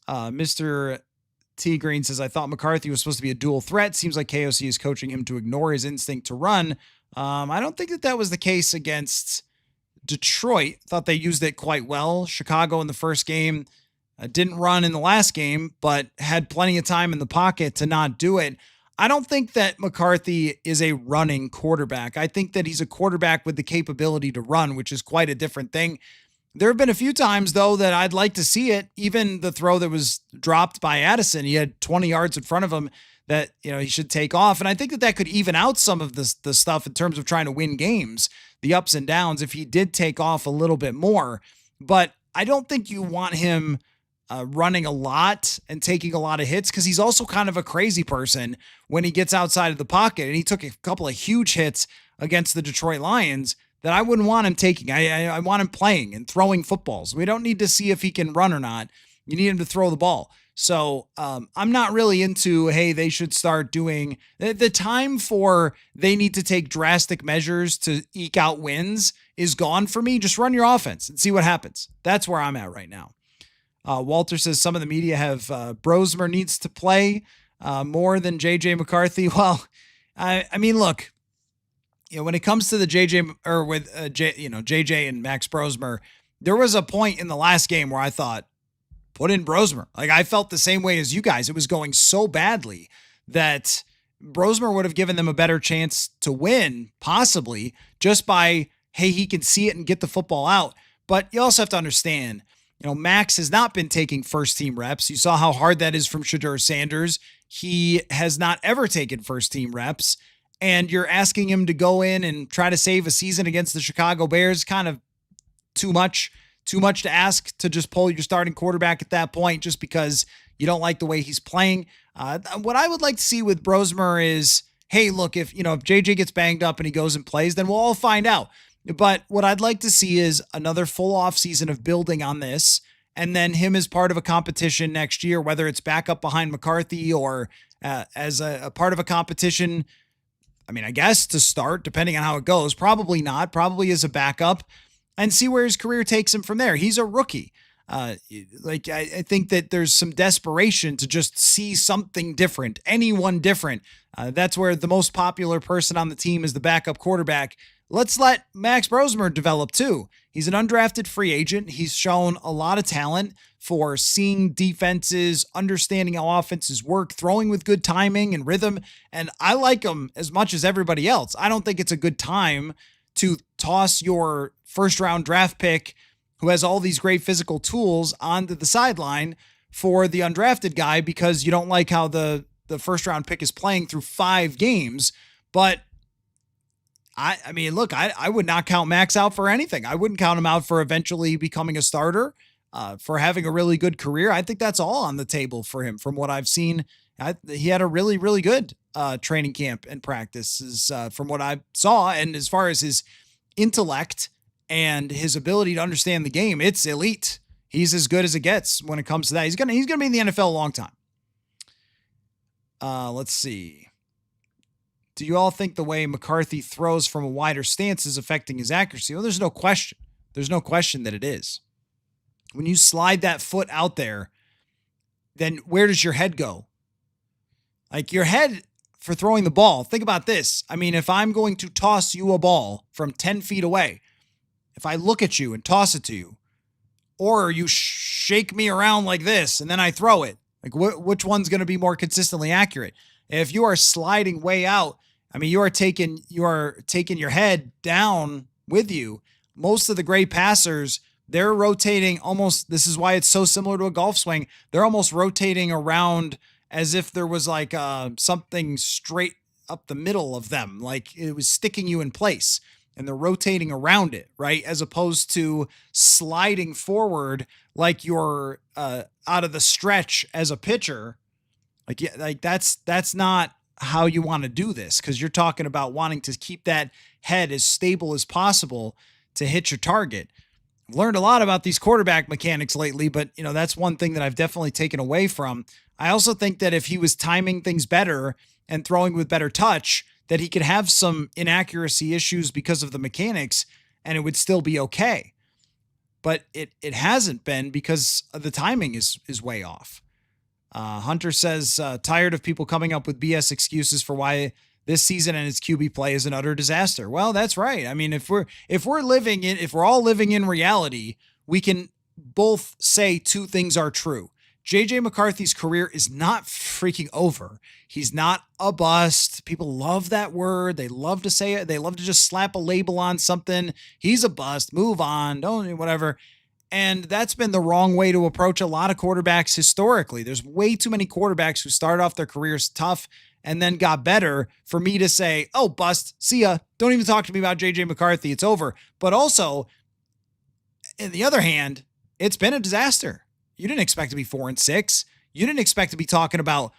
Mr. T Green says, I thought McCarthy was supposed to be a dual threat. Seems like KOC is coaching him to ignore his instinct to run. I don't think that was the case against Detroit. Thought they used it quite well. Chicago in the first game didn't run in the last game, but had plenty of time in the pocket to not do it. I don't think that McCarthy is a running quarterback. I think that he's a quarterback with the capability to run, which is quite a different thing. There have been a few times, though, that I'd like to see it. Even the throw that was dropped by Addison, he had 20 yards in front of him that, he should take off. And I think that could even out some of the stuff in terms of trying to win games, the ups and downs, if he did take off a little bit more. But I don't think you want him running a lot and taking a lot of hits, because he's also kind of a crazy person when he gets outside of the pocket. And he took a couple of huge hits against the Detroit Lions that I wouldn't want him taking. I want him playing and throwing footballs. We don't need to see if he can run or not. You need him to throw the ball. So I'm not really into, hey, they should start doing the time for they need to take drastic measures to eke out wins is gone for me. Just run your offense and see what happens. That's where I'm at right now. Walter says some of the media have Brosmer needs to play more than JJ McCarthy. Well, I mean, look, when it comes to the JJ or with JJ and Max Brosmer, there was a point in the last game where I thought, put in Brosmer. Like, I felt the same way as you guys. It was going so badly that Brosmer would have given them a better chance to win, possibly just by, hey, he can see it and get the football out. But you also have to understand, Max has not been taking first team reps. You saw how hard that is from Shedeur Sanders. He has not ever taken first team reps. And you're asking him to go in and try to save a season against the Chicago Bears, kind of too much too much to ask to just pull your starting quarterback at that point just because you don't like the way he's playing. What I would like to see with Brosmer is, hey, look, if JJ gets banged up and he goes and plays, then we'll all find out. But what I'd like to see is another full off season of building on this, and then him as part of a competition next year, whether it's back up behind McCarthy or as a part of a competition. I mean, I guess to start, depending on how it goes, probably not, probably as a backup, and see where his career takes him from there. He's a rookie. I think that there's some desperation to just see something different, anyone different. That's where the most popular person on the team is the backup quarterback. Let's let Max Brosmer develop too. He's an undrafted free agent. He's shown a lot of talent for seeing defenses, understanding how offenses work, throwing with good timing and rhythm. And I like him as much as everybody else. I don't think it's a good time to toss your first round draft pick who has all these great physical tools onto the sideline for the undrafted guy because you don't like how the first round pick is playing through 5 games. But I mean, look, I would not count Max out for anything. I wouldn't count him out for eventually becoming a starter, for having a really good career. I think that's all on the table for him from what I've seen. He had a really, really good training camp and practices from what I saw. And as far as his intellect and his ability to understand the game, it's elite. He's as good as it gets when it comes to that. He's gonna be in the NFL a long time. Let's see. Do you all think the way McCarthy throws from a wider stance is affecting his accuracy? Well, there's no question. There's no question that it is. When you slide that foot out there, then where does your head go? Like your head for throwing the ball. Think about this. I mean, if I'm going to toss you a ball from 10 feet away, if I look at you and toss it to you, or you shake me around like this and then I throw it, like which one's going to be more consistently accurate? If you are sliding way out, I mean, you are taking your head down with you. Most of the great passers, they're rotating almost, this is why it's so similar to a golf swing. They're almost rotating around as if there was like something straight up the middle of them, like it was sticking you in place and they're rotating around it, right? As opposed to sliding forward like you're out of the stretch as a pitcher. Like that's not how you want to do this, because you're talking about wanting to keep that head as stable as possible to hit your target. I've learned a lot about these quarterback mechanics lately, but that's one thing that I've definitely taken away from. I also think that if he was timing things better and throwing with better touch, that he could have some inaccuracy issues because of the mechanics and it would still be okay. But it hasn't been because the timing is way off. Hunter says, tired of people coming up with BS excuses for why this season and its QB play is an utter disaster. Well, that's right. I mean, if we're all living in reality, we can both say two things are true. JJ McCarthy's career is not freaking over. He's not a bust. People love that word. They love to say it. They love to just slap a label on something. He's a bust. Move on. Don't whatever. And that's been the wrong way to approach a lot of quarterbacks historically. There's way too many quarterbacks who started off their careers tough and then got better for me to say, oh, bust, see ya. Don't even talk to me about JJ McCarthy. It's over. But also, on the other hand, it's been a disaster. You didn't expect to be 4-6. You didn't expect to be talking about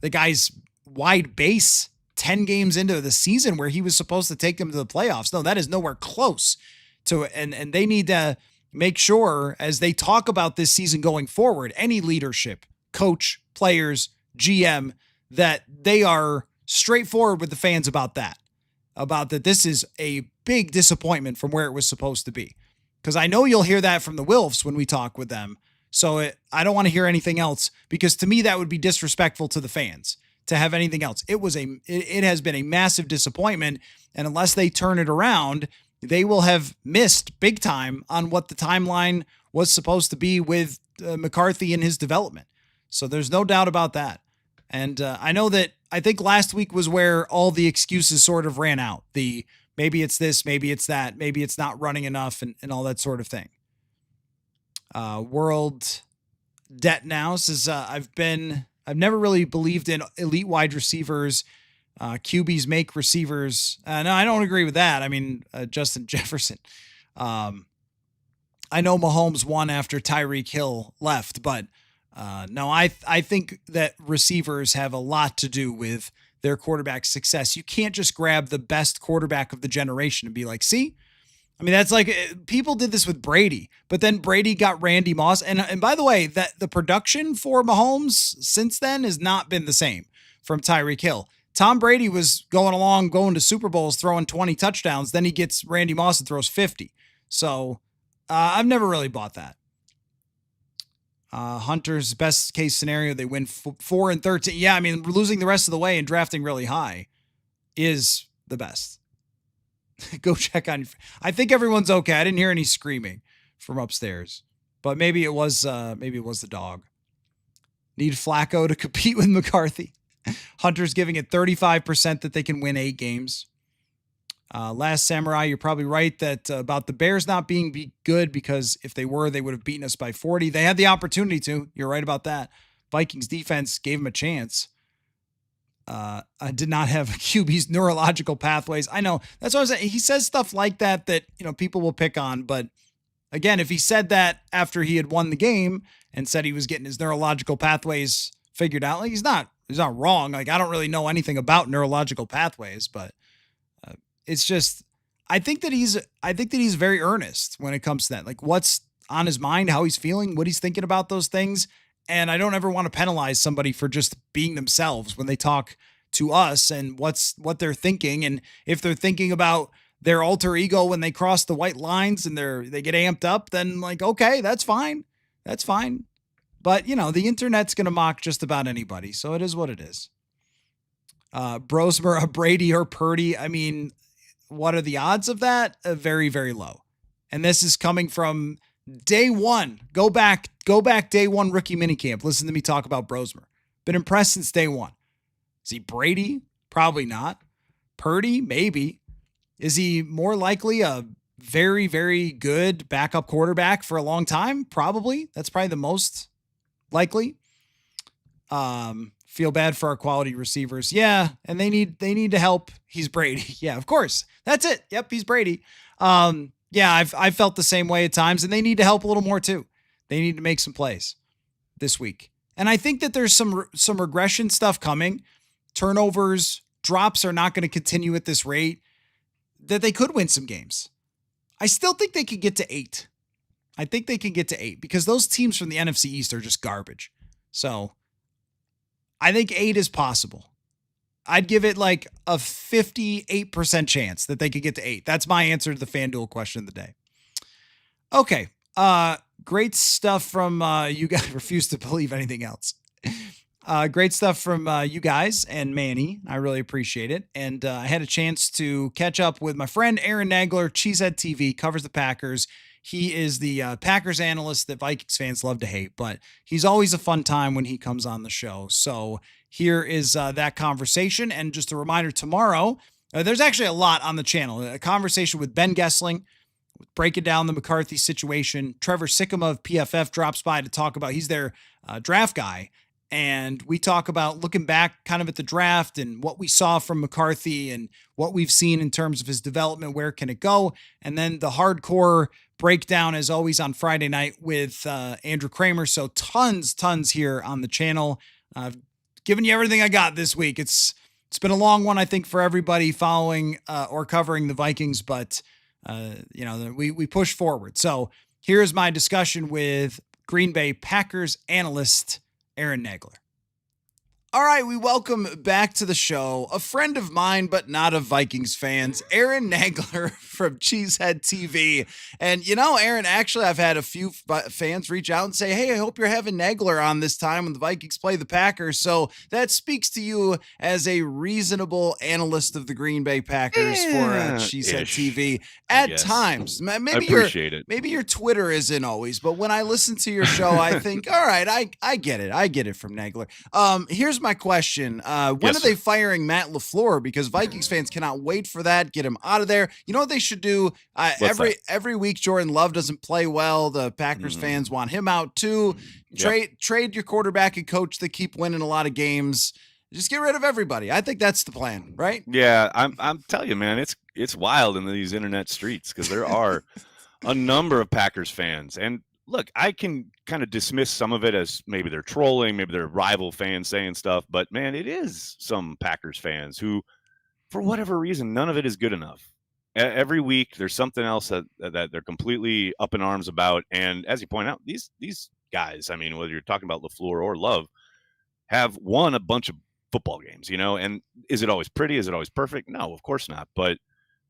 the guy's wide base 10 games into the season where he was supposed to take them to the playoffs. No, that is nowhere close to it. And they need to make sure as they talk about this season going forward, any leadership, coach, players, GM, that they are straightforward with the fans about that this is a big disappointment from where it was supposed to be. Because I know you'll hear that from the Wilfs when we talk with them. So I don't want to hear anything else, because to me that would be disrespectful to the fans to have anything else. It has been a massive disappointment, and unless they turn it around, they will have missed big time on what the timeline was supposed to be with McCarthy and his development. So there's no doubt about that. And I think last week was where all the excuses sort of ran out. Maybe it's this, maybe it's that, maybe it's not running enough and all that sort of thing. World Debt Now says, I've never really believed in elite wide receivers. QBs make receivers. No, I don't agree with that. I mean, Justin Jefferson. I know Mahomes won after Tyreek Hill left, but no, I think that receivers have a lot to do with their quarterback success. You can't just grab the best quarterback of the generation and be like, see, I mean, that's like people did this with Brady, but then Brady got Randy Moss. And by the way, that the production for Mahomes since then has not been the same from Tyreek Hill. Tom Brady was going along, going to Super Bowls, throwing 20 touchdowns. Then he gets Randy Moss and throws 50. So I've never really bought that. Hunter's best case scenario, they win 4-13. Yeah, I mean, losing the rest of the way and drafting really high is the best. Go check on. I think everyone's okay. I didn't hear any screaming from upstairs, but maybe it was the dog. Need Flacco to compete with McCarthy. Hunter's giving it 35% that they can win 8 games. Last Samurai, you're probably right that about the Bears not being good, because if they were, they would have beaten us by 40. They had the opportunity to. You're right about that. Vikings defense gave them a chance. I did not have QB's neurological pathways. I know. That's what I was saying. He says stuff like that, people will pick on. But again, if he said that after he had won the game and said he was getting his neurological pathways figured out, like he's not wrong. Like, I don't really know anything about neurological pathways, but it's just, I think that he's very earnest when it comes to that. Like, what's on his mind, how he's feeling, what he's thinking about those things. And I don't ever want to penalize somebody for just being themselves when they talk to us and what they're thinking. And if they're thinking about their alter ego when they cross the white lines and they get amped up, then like, okay, that's fine. That's fine. But the internet's going to mock just about anybody. So it is what it is. Brosmer, a Brady or Purdy. I mean, what are the odds of that? Very, very low. And this is coming from day one. Go back day one rookie minicamp. Listen to me talk about Brosmer. Been impressed since day one. Is he Brady? Probably not. Purdy? Maybe. Is he more likely a very, very good backup quarterback for a long time? Probably. That's probably the most likely. Feel bad for our quality receivers. Yeah, and they need to help. He's Brady. Yeah, of course. That's it. Yep, he's Brady. Yeah, I've felt the same way at times, and they need to help a little more too. They need to make some plays this week. And I think that there's some regression stuff coming. Turnovers, drops are not going to continue at this rate. That they could win some games. I still think they could get to 8. I think they can get to 8 because those teams from the NFC East are just garbage. So I think 8 is possible. I'd give it like a 58% chance that they could get to 8. That's my answer to the FanDuel question of the day. Okay. Great stuff from you guys. Refuse to believe anything else. Great stuff from you guys and Manny. I really appreciate it. And I had a chance to catch up with my friend Aaron Nagler, Cheesehead TV, covers the Packers. He is the Packers analyst that Vikings fans love to hate, but he's always a fun time when he comes on the show. So here is that conversation. And just a reminder, tomorrow, there's actually a lot on the channel. A conversation with Ben Gessling, breaking down the McCarthy situation. Trevor Sikkema of PFF drops by to talk about, he's their draft guy. And we talk about looking back kind of at the draft and what we saw from McCarthy and what we've seen in terms of his development, where can it go? And then the hardcore breakdown, as always, on Friday night with Andrew Kramer. So tons here on the channel. I've given you everything I got this week. It's been a long one, I think, for everybody following or covering the Vikings, but we push forward. So here's my discussion with Green Bay Packers analyst Aaron Nagler. All right, we welcome back to the show a friend of mine, but not of Vikings fans, Aaron Nagler from Cheesehead TV. And, Aaron, actually, I've had a few fans reach out and say, hey, I hope you're having Nagler on this time when the Vikings play the Packers. So that speaks to you as a reasonable analyst of the Green Bay Packers for Cheesehead TV at times. Maybe I appreciate it. Maybe your Twitter isn't always, but when I listen to your show, I think, all right, I get it. I get it from Nagler. Here's my question. When are they firing Matt LaFleur? Because Vikings fans cannot wait for that. Get him out of there. You know what they should do? Every week Jordan Love doesn't play well. The Packers fans want him out too. Trade your quarterback and coach that keep winning a lot of games. Just get rid of everybody. I think that's the plan, right? Yeah, I'm telling you, man, it's wild in these internet streets because there are a number of Packers fans. And look, I can kind of dismiss some of it as maybe they're trolling, maybe they're rival fans saying stuff, but man, it is some Packers fans who, for whatever reason, none of it is good enough. Every week, there's something else that they're completely up in arms about. And as you point out, these guys, I mean, whether you're talking about LaFleur or Love, have won a bunch of football games, and is it always pretty? Is it always perfect? No, of course not. But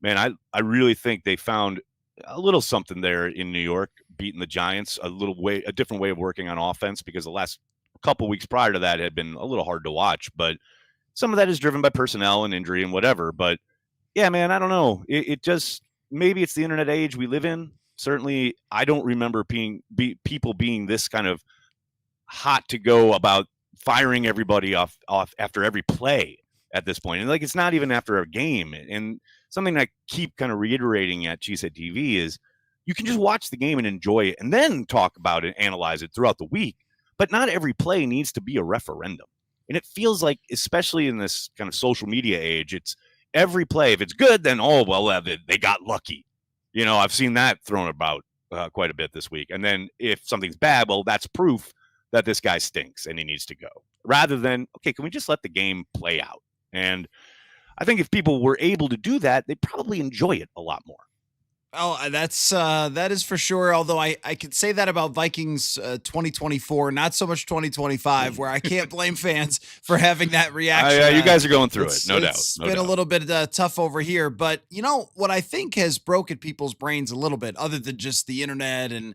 man, I really think they found a little something there in New York, beating the Giants, a different way of working on offense, because the last couple weeks prior to that had been a little hard to watch. But some of that is driven by personnel and injury and whatever. But yeah, man, I don't know. It just, maybe it's the internet age we live in. Certainly, I don't remember people being this kind of hot to go about firing everybody off after every play at this point. And like, it's not even after a game. And something I keep kind of reiterating at Cheesehead TV is you can just watch the game and enjoy it and then talk about it, analyze it throughout the week. But not every play needs to be a referendum. And it feels like, especially in this kind of social media age, it's every play. If it's good, then, oh, well, they got lucky. I've seen that thrown about quite a bit this week. And then if something's bad, well, that's proof that this guy stinks and he needs to go, rather than, okay, can we just let the game play out? And I think if people were able to do that, they'd probably enjoy it a lot more. Oh, that is for sure. Although I could say that about Vikings 2024, not so much 2025, where I can't blame fans for having that reaction. You guys are going through it, no doubt. It's been a little bit tough over here, but what I think has broken people's brains a little bit, other than just the internet and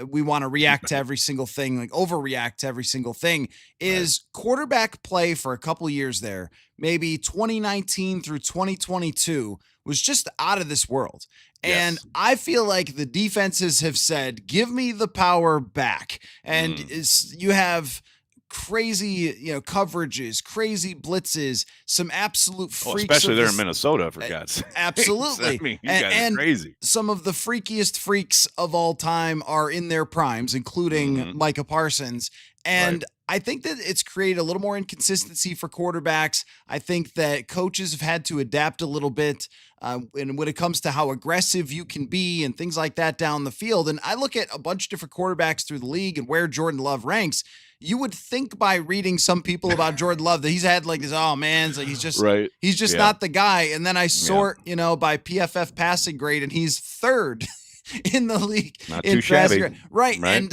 we want to react to every single thing, like overreact to every single thing, is quarterback play for a couple of years there, maybe 2019 through 2022. Was just out of this world. And Yes. I feel like the defenses have said, give me the power back. And you have crazy, coverages, crazy blitzes, some absolute freaks. Especially there in Minnesota, for God's sake. Absolutely. I mean, you guys are crazy. Some of the freakiest freaks of all time are in their primes, including Micah Parsons. And I think that it's created a little more inconsistency for quarterbacks. I think that coaches have had to adapt a little bit and when it comes to how aggressive you can be and things like that down the field. And I look at a bunch of different quarterbacks through the league and where Jordan Love ranks. You would think by reading some people about Jordan Love that he's had like this, oh man, it's like he's just not the guy. And then I sort, by PFF passing grade, and he's third in the league. Not too shabby. Right. And,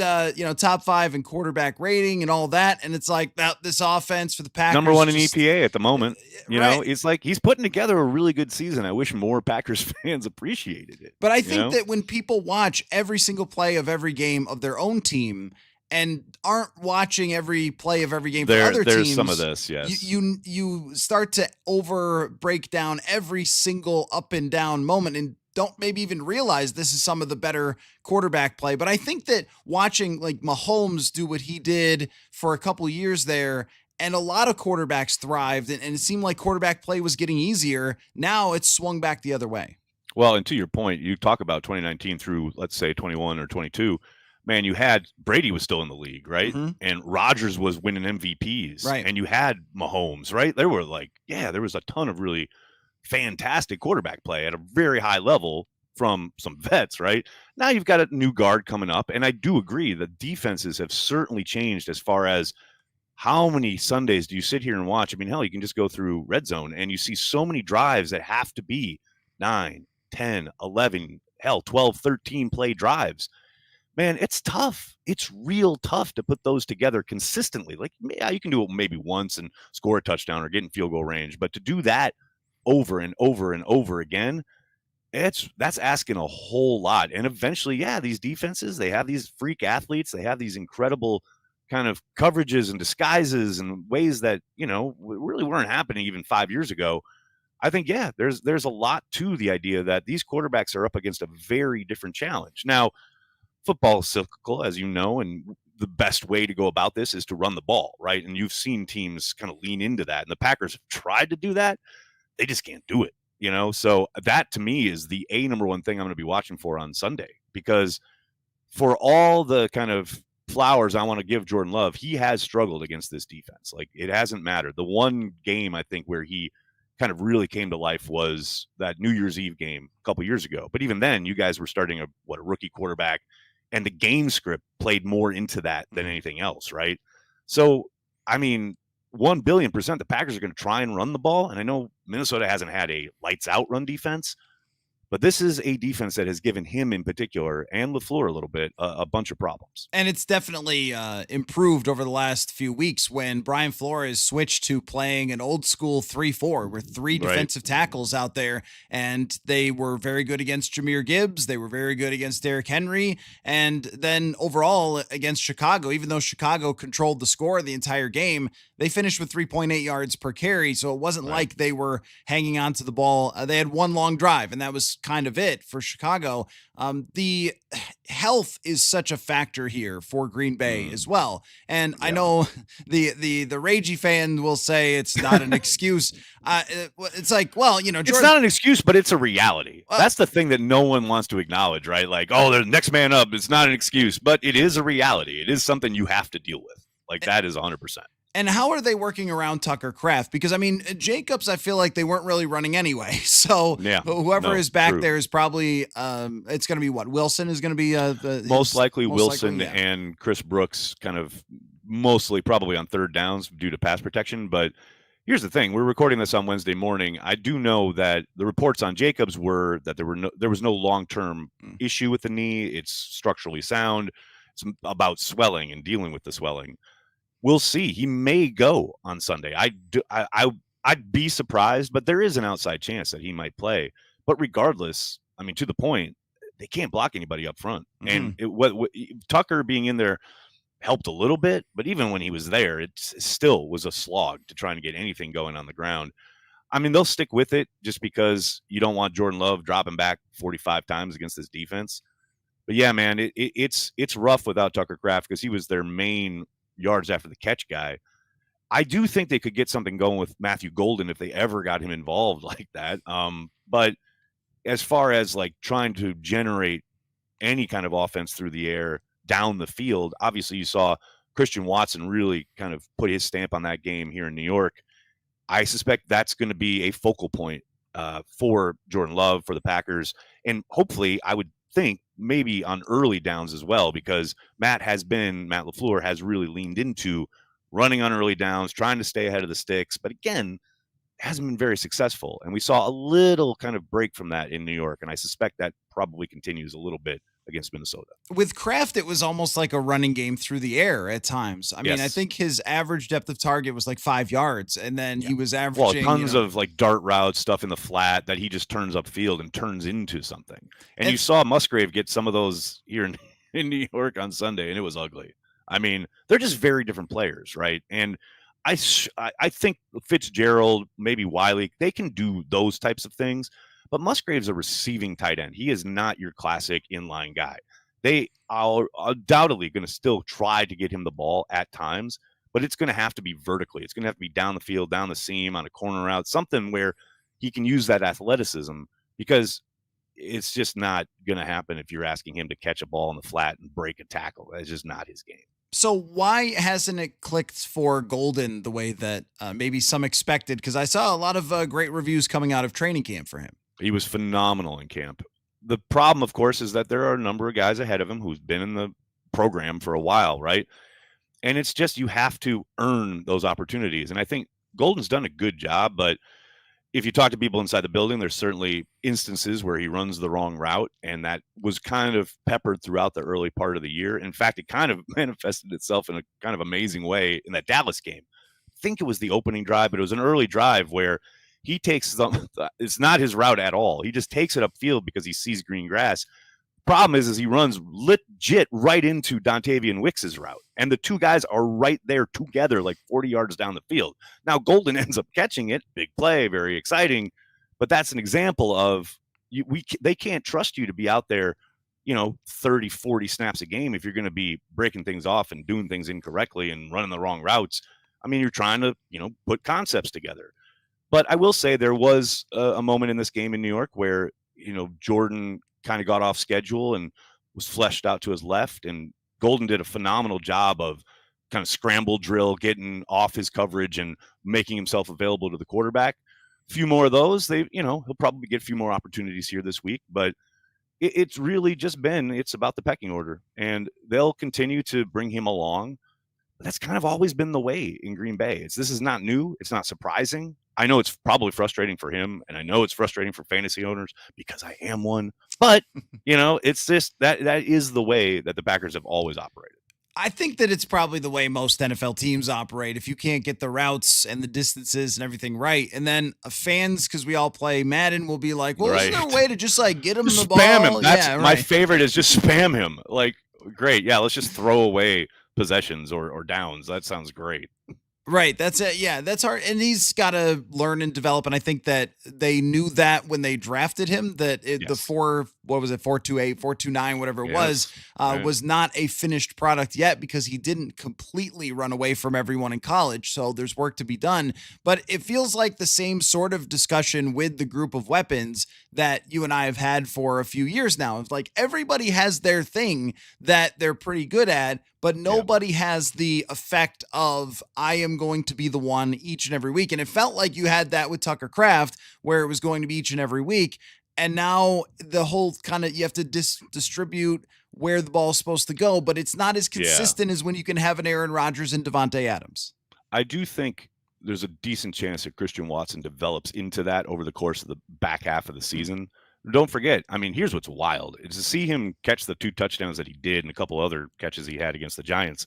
top 5 in quarterback rating and all that. And it's like this offense for the Packers. Number 1 in EPA at the moment. It's like he's putting together a really good season. I wish more Packers fans appreciated it. But I think that when people watch every single play of every game of their own team and aren't watching every play of every game for other teams, there's some of this, yes. You start to break down every single up and down moment and don't maybe even realize this is some of the better quarterback play. But I think that watching like Mahomes do what he did for a couple years there, and a lot of quarterbacks thrived, and it seemed like quarterback play was getting easier. Now it's swung back the other way. Well, and to your point, you talk about 2019 through, let's say, 21 or 22. Man, you had Brady was still in the league, right? And Rodgers was winning MVPs, right? And you had Mahomes, right? There was a ton of really fantastic quarterback play at a very high level from some vets, right? Now you've got a new guard coming up, and I do agree the defenses have certainly changed as far as how many Sundays do you sit here and watch? I mean, hell, you can just go through Red Zone and you see so many drives that have to be 9, 10, 11, hell, 12, 13 play drives. Man, it's tough. It's real tough to put those together consistently. Like, yeah, you can do it maybe once and score a touchdown or get in field goal range, but to do that over and over and over again, that's asking a whole lot. And eventually, yeah, these defenses, they have these freak athletes, they have these incredible kind of coverages and disguises and ways that, really weren't happening even 5 years ago. I think, yeah, there's a lot to the idea that these quarterbacks are up against a very different challenge. Now, football is cyclical, as you know, and the best way to go about this is to run the ball, right? And you've seen teams kind of lean into that, and the Packers have tried to do that. They just can't do it, So that, to me, is the number one thing I'm going to be watching for on Sunday, because for all the kind of flowers I want to give Jordan Love, he has struggled against this defense. Like, it hasn't mattered. The one game, I think, where he kind of really came to life was that New Year's Eve game a couple years ago. But even then, you guys were starting a rookie quarterback, and the game script played more into that than anything else, right? So, I mean, 1,000,000,000% the Packers are going to try and run the ball. And I know Minnesota hasn't had a lights out run defense, but this is a defense that has given him in particular and LaFleur a little bit a bunch of problems. And it's definitely improved over the last few weeks when Brian Flores switched to playing an old school 3-4 with three defensive tackles out there. And they were very good against Jahmyr Gibbs. They were very good against Derrick Henry. And then overall against Chicago, even though Chicago controlled the score the entire game, they finished with 3.8 yards per carry. So it wasn't like they were hanging on to the ball. They had one long drive, and that was kind of it for Chicago. The health is such a factor here for Green Bay as well. And I know the ragey fan will say it's not an excuse. It's like, well, you know, it's not an excuse, but it's a reality. That's the thing that no one wants to acknowledge, right? Like, oh, the next man up. It's not an excuse, but it is a reality. It is something you have to deal with. Like, that is 100%. And how are they working around Tucker Kraft? Because, I mean, Jacobs, I feel like they weren't really running anyway. So whoever is back there is probably, it's going to be what? Wilson is going to be most likely Wilson and Chris Brooks kind of mostly probably on third downs due to pass protection. But here's the thing. We're recording this on Wednesday morning. I do know that the reports on Jacobs were that there was no long-term issue with the knee. It's structurally sound. It's about swelling and dealing with the swelling. We'll see. He may go on Sunday. I'd be surprised, but there is an outside chance that he might play. But regardless, I mean, to the point, they can't block anybody up front. And Tucker being in there helped a little bit, but even when he was there, it still was a slog to try and get anything going on the ground. I mean, they'll stick with it just because you don't want Jordan Love dropping back 45 times against this defense. But yeah, man, it's rough without Tucker Kraft because he was their main yards after the catch guy. I do think they could get something going with Matthew Golden if they ever got him involved like that. But as far as like trying to generate any kind of offense through the air down the field, obviously you saw Christian Watson really kind of put his stamp on that game here in New York. I suspect that's going to be a focal point for Jordan Love, for the Packers. And hopefully I would think maybe on early downs as well, because Matt LaFleur has really leaned into running on early downs, trying to stay ahead of the sticks. But again, hasn't been very successful. And we saw a little kind of break from that in New York. And I suspect that probably continues a little bit against Minnesota. With Kraft, it was almost like a running game through the air at times. I mean, I think his average depth of target was like 5 yards, and then he was averaging tons of like dart routes, stuff in the flat that he just turns upfield and turns into something. And you saw Musgrave get some of those here in New York on Sunday, and it was ugly. I mean, they're just very different players, right? And I think Fitzgerald, maybe Wiley, they can do those types of things. But Musgrave's a receiving tight end. He is not your classic inline guy. They are undoubtedly going to still try to get him the ball at times, but it's going to have to be vertically. It's going to have to be down the field, down the seam, on a corner route, something where he can use that athleticism, because it's just not going to happen if you're asking him to catch a ball in the flat and break a tackle. That's just not his game. So why hasn't it clicked for Golden the way that maybe some expected? Because I saw a lot of great reviews coming out of training camp for him. He was phenomenal in camp. The problem, of course, is that there are a number of guys ahead of him who's been in the program for a while, right? And it's just you have to earn those opportunities. And I think Golden's done a good job, but if you talk to people inside the building, there's certainly instances where he runs the wrong route, and that was kind of peppered throughout the early part of the year. In fact, it kind of manifested itself in a kind of amazing way in that Dallas game. I think it was the opening drive, but it was an early drive where he takes it's not his route at all. He just takes it upfield because he sees green grass. Problem is he runs legit right into Dontavian Wicks's route, and the two guys are right there together, like 40 yards down the field. Now Golden ends up catching it, big play, very exciting, but that's an example of they can't trust you to be out there, 30, 40 snaps a game if you're going to be breaking things off and doing things incorrectly and running the wrong routes. I mean, you're trying to, put concepts together. But I will say there was a moment in this game in New York where, Jordan kind of got off schedule and was fleshed out to his left. And Golden did a phenomenal job of kind of scramble drill, getting off his coverage and making himself available to the quarterback. few more of those. He'll probably get a few more opportunities here this week, but it's really just it's about the pecking order, and they'll continue to bring him along. But that's kind of always been the way in Green Bay. This is not new. It's not surprising. I know it's probably frustrating for him, and I know it's frustrating for fantasy owners because I am one. But it's just that is the way that the Packers have always operated. I think that it's probably the way most NFL teams operate. If you can't get the routes and the distances and everything right, and then fans, because we all play Madden, will be like, "Well, isn't there a way to just like get him the ball?" Spam him. That's yeah, right. My favorite is just spam him. Like, great, yeah. Let's just throw away possessions or downs. That sounds great. Right. That's it. Yeah, that's hard. And he's got to learn and develop. And I think that they knew that when they drafted him, that the 428, 429, whatever it was not a finished product yet because he didn't completely run away from everyone in college. So there's work to be done. But it feels like the same sort of discussion with the group of weapons that you and I have had for a few years now. It's like everybody has their thing that they're pretty good at, but nobody has the effect of I am going to be the one each and every week. And it felt like you had that with Tucker Kraft, where it was going to be each and every week. And now the whole kind of, you have to distribute where the ball is supposed to go, but it's not as consistent as when you can have an Aaron Rodgers and Devontae Adams. I do think there's a decent chance that Christian Watson develops into that over the course of the back half of the season. Don't forget, I mean, here's what's wild is to see him catch the 2 touchdowns that he did and a couple other catches he had against the Giants.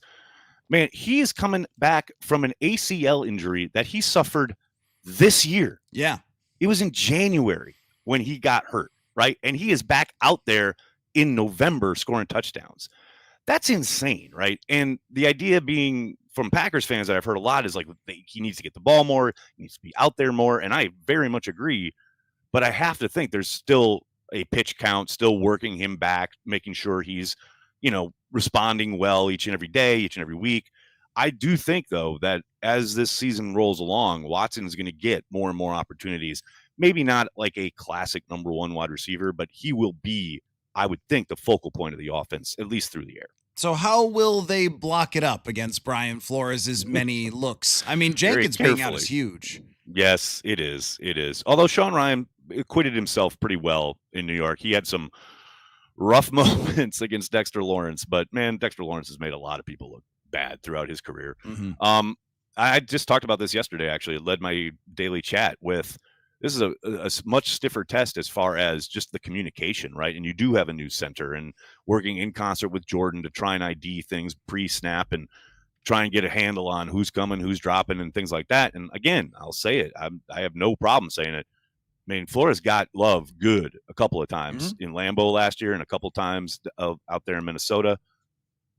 Man, he is coming back from an ACL injury that he suffered this year. Yeah. It was in January when he got hurt, right? And he is back out there in November scoring touchdowns. That's insane, right? And the idea being from Packers fans that I've heard a lot is like he needs to get the ball more, he needs to be out there more, and I very much agree. But I have to think there's still a pitch count, still working him back, making sure he's, responding well each and every day, each and every week. I do think, though, that as this season rolls along, Watson is going to get more and more opportunities. Maybe not like a classic number 1 wide receiver, but he will be, I would think, the focal point of the offense, at least through the air. So how will they block it up against Brian Flores' many looks? I mean, Jenkins being out is huge. Yes, it is. It is. Although Sean Ryan acquitted himself pretty well in New York. He had some rough moments against Dexter Lawrence, but man, Dexter Lawrence has made a lot of people look bad throughout his career. Mm-hmm. I just talked about this yesterday, actually. It led my daily chat with this is a much stiffer test as far as just the communication, right? And you do have a new center and working in concert with Jordan to try and ID things pre-snap and try and get a handle on who's coming, who's dropping, and things like that. And again, I'll say it. I have no problem saying it. I mean, Flores got Love good a couple of times in Lambeau last year and a couple of times out there in Minnesota.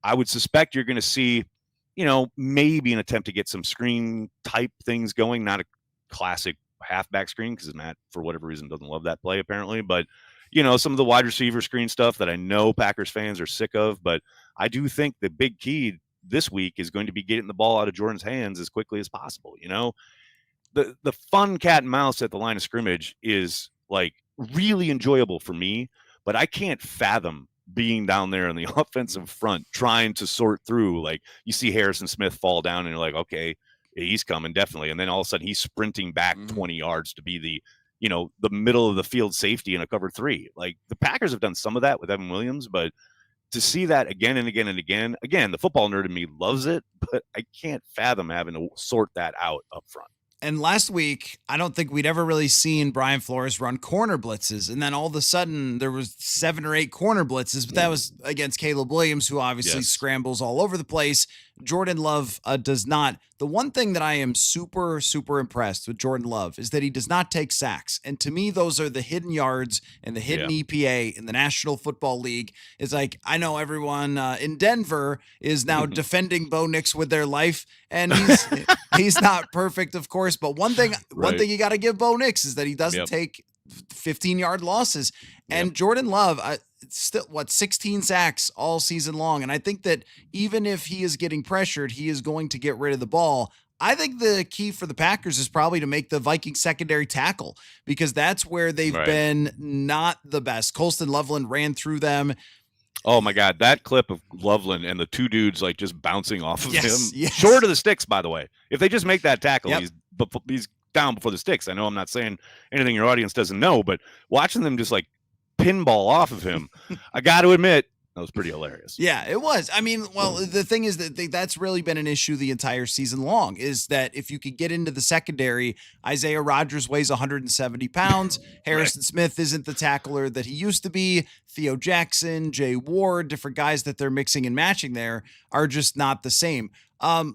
I would suspect you're going to see, maybe an attempt to get some screen type things going, not a classic halfback screen because Matt, for whatever reason, doesn't love that play apparently. But, some of the wide receiver screen stuff that I know Packers fans are sick of. But I do think the big key this week is going to be getting the ball out of Jordan's hands as quickly as possible. The fun cat and mouse at the line of scrimmage is like really enjoyable for me, but I can't fathom being down there on the offensive front trying to sort through, like you see Harrison Smith fall down and you're like, okay, he's coming definitely. And then all of a sudden he's sprinting back 20 yards to be the middle of the field safety in a cover 3. Like the Packers have done some of that with Evan Williams, but to see that again and again and again, the football nerd in me loves it, but I can't fathom having to sort that out up front. And last week, I don't think we'd ever really seen Brian Flores run corner blitzes. And then all of a sudden there was 7 or 8 corner blitzes, but that was against Caleb Williams, who obviously scrambles all over the place. Jordan Love does not. The one thing that I am super, super impressed with Jordan Love is that he does not take sacks. And to me, those are the hidden yards and the hidden EPA in the National Football League. It's like, I know everyone in Denver is now defending Bo Nix with their life. And he's not perfect, of course. But one thing you got to give Bo Nix is that he doesn't take 15-yard losses. And Jordan Love, still 16 sacks all season long. And I think that even if he is getting pressured, he is going to get rid of the ball. I think the key for the Packers is probably to make the Vikings secondary tackle, because that's where they've been not the best. Colston Loveland ran through them. Oh my God, that clip of Loveland and the 2 dudes like just bouncing off of him, yes. short of the sticks, by the way. If they just make that tackle, he's down before the sticks. I know I'm not saying anything your audience doesn't know, but watching them just like pinball off of him, I got to admit, that was pretty hilarious. Yeah, it was. I mean, well, the thing is that that's really been an issue the entire season long, is that if you could get into the secondary, Isaiah Rodgers weighs 170 pounds. Harrison Smith isn't the tackler that he used to be. Theo Jackson, Jay Ward, different guys that they're mixing and matching there are just not the same.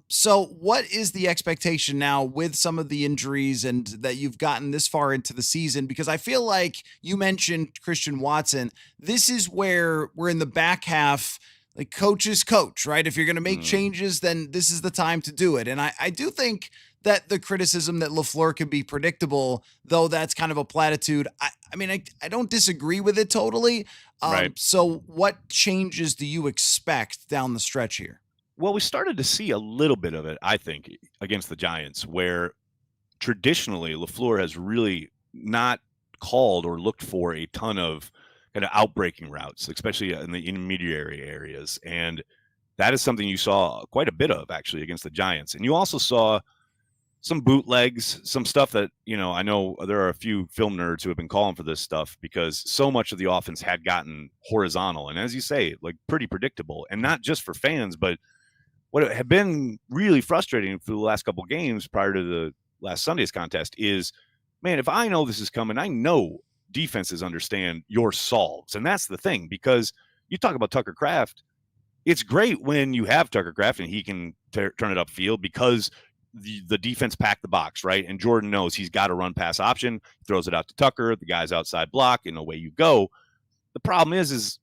So what is the expectation now with some of the injuries and that you've gotten this far into the season? Because I feel like you mentioned Christian Watson. This is where we're in the back half, like coaches coach, right? If you're going to make changes, then this is the time to do it. And I do think that the criticism that LaFleur can be predictable, though that's kind of a platitude. I mean, I don't disagree with it totally. Right. So what changes do you expect down the stretch here? Well, we started to see a little bit of it, I think, against the Giants, where traditionally LaFleur has really not called or looked for a ton of kind of outbreaking routes, especially in the intermediary areas. And that is something you saw quite a bit of, actually, against the Giants. And you also saw some bootlegs, some stuff that, I know there are a few film nerds who have been calling for this stuff because so much of the offense had gotten horizontal. And as you say, like pretty predictable. And not just for fans, but what had been really frustrating for the last couple of games prior to the last Sunday's contest is, man, if I know this is coming, I know defenses understand your solves. And that's the thing, because you talk about Tucker Kraft. It's great when you have Tucker Kraft and he can turn it upfield because the defense packed the box, right? And Jordan knows he's got a run pass option, throws it out to Tucker, the guy's outside block, and away you go. The problem is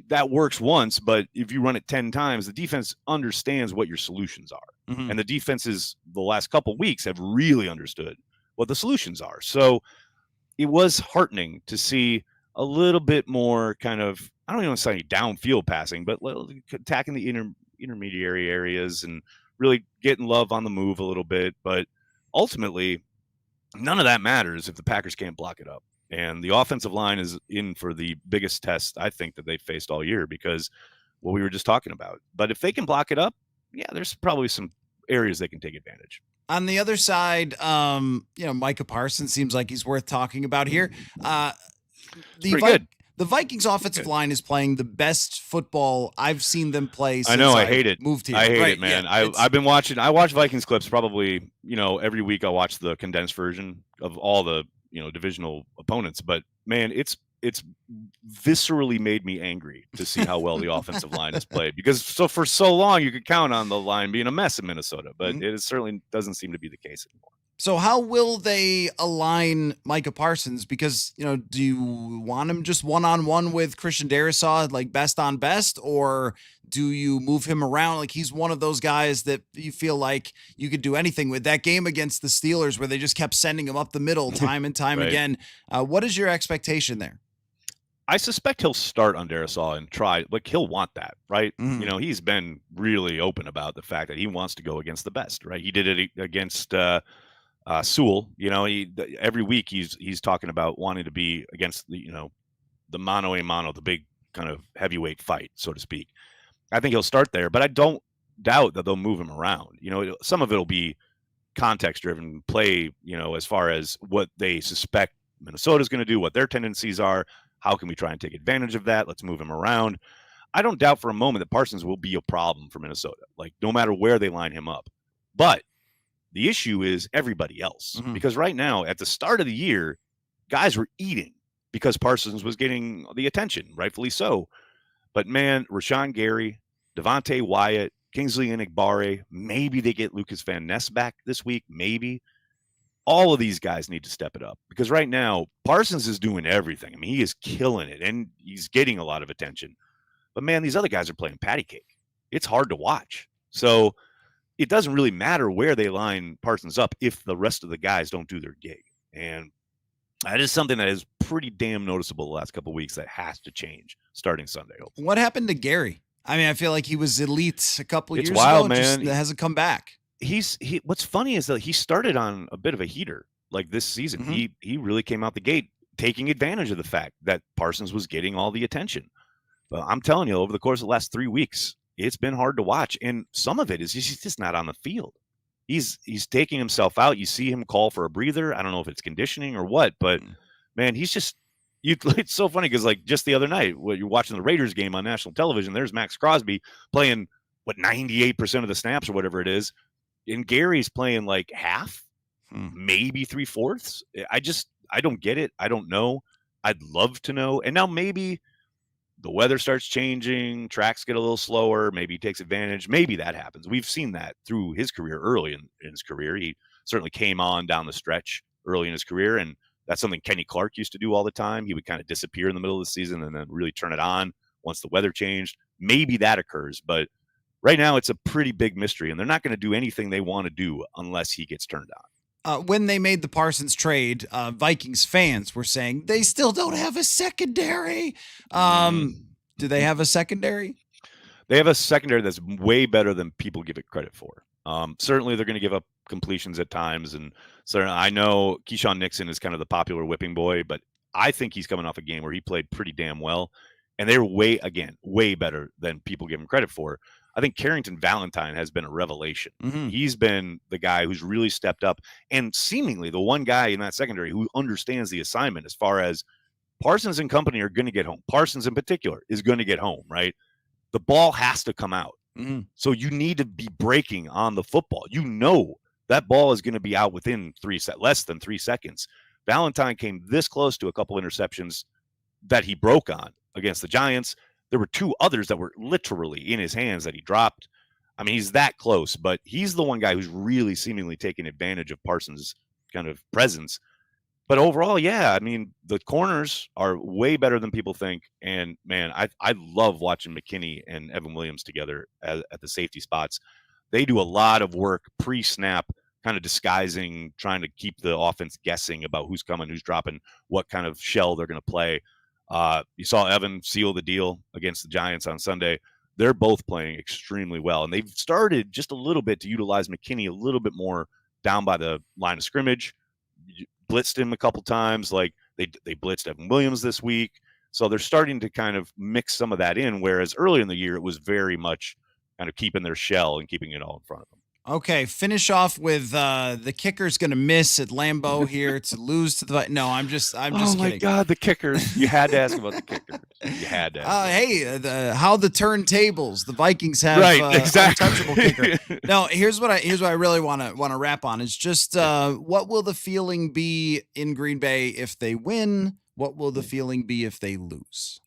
that works once, but if you run it 10 times, the defense understands what your solutions are. And the defenses the last couple weeks have really understood what the solutions are. So it was heartening to see a little bit more kind of, I don't even want to say downfield passing, but attacking the intermediary areas and really getting Love on the move a little bit. But ultimately, none of that matters if the Packers can't block it up. And the offensive line is in for the biggest test, I think, that they faced all year because what we were just talking about. But if they can block it up, yeah, there's probably some areas they can take advantage. On the other side, Micah Parsons seems like he's worth talking about here. Good. The Vikings offensive line is playing the best football I've seen them play since I hate it. Moved here. I hate it, man. Yeah, I've been watching. I watch Vikings clips probably, every week. I watch the condensed version of all the, divisional opponents. But man, it's viscerally made me angry to see how well the offensive line has played, because for so long you could count on the line being a mess in Minnesota, but it certainly doesn't seem to be the case anymore. So how will they align Micah Parsons? Because, do you want him just one-on-one with Christian Darrisaw, like best on best, or do you move him around? Like he's one of those guys that you feel like you could do anything with. That game against the Steelers where they just kept sending him up the middle time and time right. again. What is your expectation there? I suspect he'll start on Darrisaw and try, like he'll want that, right? He's been really open about the fact that he wants to go against the best, right? He did it against Sewell. Every week he's talking about wanting to be against the mano a mano, the big kind of heavyweight fight, so to speak. I think he'll start there, but I don't doubt that they'll move him around. Some of it'll be context driven play, as far as what they suspect Minnesota's going to do, what their tendencies are. How can we try and take advantage of that? Let's move him around. I don't doubt for a moment that Parsons will be a problem for Minnesota, like no matter where they line him up. But the issue is everybody else, because right now at the start of the year, guys were eating because Parsons was getting the attention, rightfully so. But man, Rashawn Gary, Devontae Wyatt, Kingsley Enagbare, maybe they get Lucas Van Ness back this week, maybe. All of these guys need to step it up, because right now Parsons is doing everything. I mean, he is killing it and he's getting a lot of attention. But man, these other guys are playing patty cake. It's hard to watch. So it doesn't really matter where they line Parsons up if the rest of the guys don't do their gig. And that is something that is pretty damn noticeable the last couple of weeks that has to change starting Sunday. Hopefully. What happened to Gary? I mean, I feel like he was elite a couple years wild, ago. Man. Just hasn't come back. What's funny is that he started on a bit of a heater like this season. He really came out the gate taking advantage of the fact that Parsons was getting all the attention. But I'm telling you, over the course of the last 3 weeks, it's been hard to watch. And some of it is he's just not on the field. he's taking himself out. You see him call for a breather. I don't know if it's conditioning or what, but man, he's just it's so funny because like just the other night, when you're watching the Raiders game on national television, there's Max Crosby playing 98% of the snaps or whatever it is, and Gary's playing like half, maybe 3/4. I don't get it. I don't know. I'd love to know. And now maybe the weather starts changing, tracks get a little slower, maybe he takes advantage. Maybe that happens. We've seen that through his career early in his career. He certainly came on down the stretch early in his career, and that's something Kenny Clark used to do all the time. He would kind of disappear in the middle of the season and then really turn it on once the weather changed. Maybe that occurs, but right now it's a pretty big mystery, and they're not going to do anything they want to do unless he gets turned on. When they made the Parsons trade, Vikings fans were saying they still don't have a secondary. Do they have a secondary? They have a secondary that's way better than people give it credit for. Certainly, they're going to give up completions at times, and so I know Keyshawn Nixon is kind of the popular whipping boy, but I think he's coming off a game where he played pretty damn well, and they're way better than people give him credit for. I think Carrington Valentine has been a revelation. He's been the guy who's really stepped up, and seemingly the one guy in that secondary who understands the assignment as far as Parsons and company are going to get home. Parsons in particular is going to get home, right? The ball has to come out. So you need to be breaking on the football. You know that ball is going to be out within less than 3 seconds. Valentine came this close to a couple interceptions that he broke on against the Giants. There were 2 others that were literally in his hands that he dropped. I mean, he's that close, but he's the one guy who's really seemingly taking advantage of Parsons' kind of presence. But overall, yeah, I mean, the corners are way better than people think. And, man, I love watching McKinney and Evan Williams together at the safety spots. They do a lot of work pre-snap, kind of disguising, trying to keep the offense guessing about who's coming, who's dropping, what kind of shell they're going to play. You saw Evan seal the deal against the Giants on Sunday. They're both playing extremely well, and they've started just a little bit to utilize McKinney a little bit more down by the line of scrimmage. Blitzed him a couple times, like they blitzed Evan Williams this week. So they're starting to kind of mix some of that in, whereas earlier in the year it was very much kind of keeping their shell and keeping it all in front of them. Okay, finish off with the kicker's going to miss at Lambeau here to lose to the. No, I'm just kidding. Oh my God, the kickers! You had to ask about the kickers. You had to. Hey, how the turntables? The Vikings have exactly. untouchable kicker. No, here's what I really want to wrap on is just what will the feeling be in Green Bay if they win? What will the feeling be if they lose?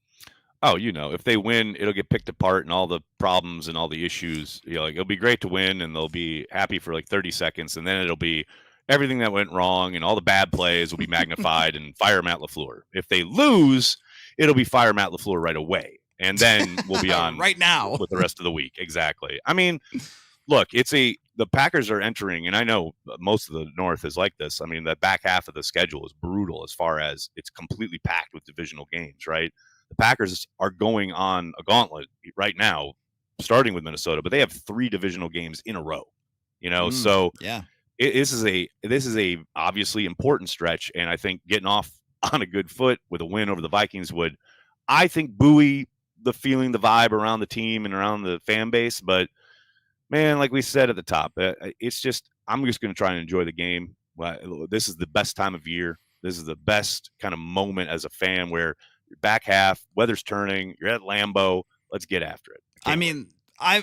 Oh, if they win, it'll get picked apart and all the problems and all the issues. Like it'll be great to win and they'll be happy for like 30 seconds. And then it'll be everything that went wrong and all the bad plays will be magnified and fire Matt LaFleur. If they lose, it'll be fire Matt LaFleur right away. And then we'll be on right now with the rest of the week. Exactly. I mean, look, the Packers are entering, and I know most of the North is like this. I mean, the back half of the schedule is brutal as far as it's completely packed with divisional games, right? The Packers are going on a gauntlet right now, starting with Minnesota, but they have 3 divisional games in a row. So yeah, this is a obviously important stretch, and I think getting off on a good foot with a win over the Vikings would, I think, buoy the feeling, the vibe around the team and around the fan base. But man, like we said at the top, it's just I'm just going to try and enjoy the game. This is the best time of year. This is the best kind of moment as a fan where you're back half, weather's turning, you're at Lambeau. Let's get after it. I mean,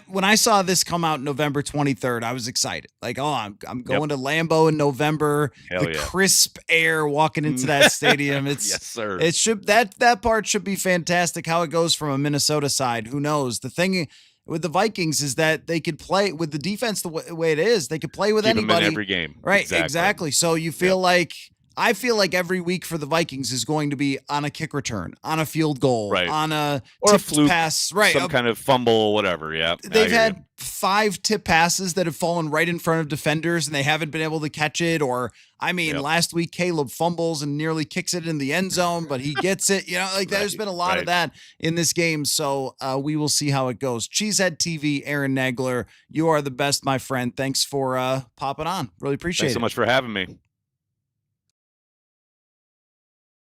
when I saw this come out November 23rd, I was excited. Like, I'm going to Lambeau in November. Hell the yeah. crisp air walking into that stadium. It's yes, sir. It should that part should be fantastic. How it goes from a Minnesota side, who knows? The thing with the Vikings is that they could play with the defense the way it is. They could play with Keep anybody them in every game. Right? Exactly. So you feel like. I feel like every week for the Vikings is going to be on a kick return, on a field goal, right, on a or tipped a fluke, pass, right? Some kind of fumble, whatever. Yeah, they've had 5 tip passes that have fallen right in front of defenders, and they haven't been able to catch it. Or, I mean, last week Caleb fumbles and nearly kicks it in the end zone, but he gets it. There's been a lot of that in this game. So we will see how it goes. Cheesehead TV, Aaron Nagler, you are the best, my friend. Thanks for popping on. Really appreciate it. Thanks so much for having me.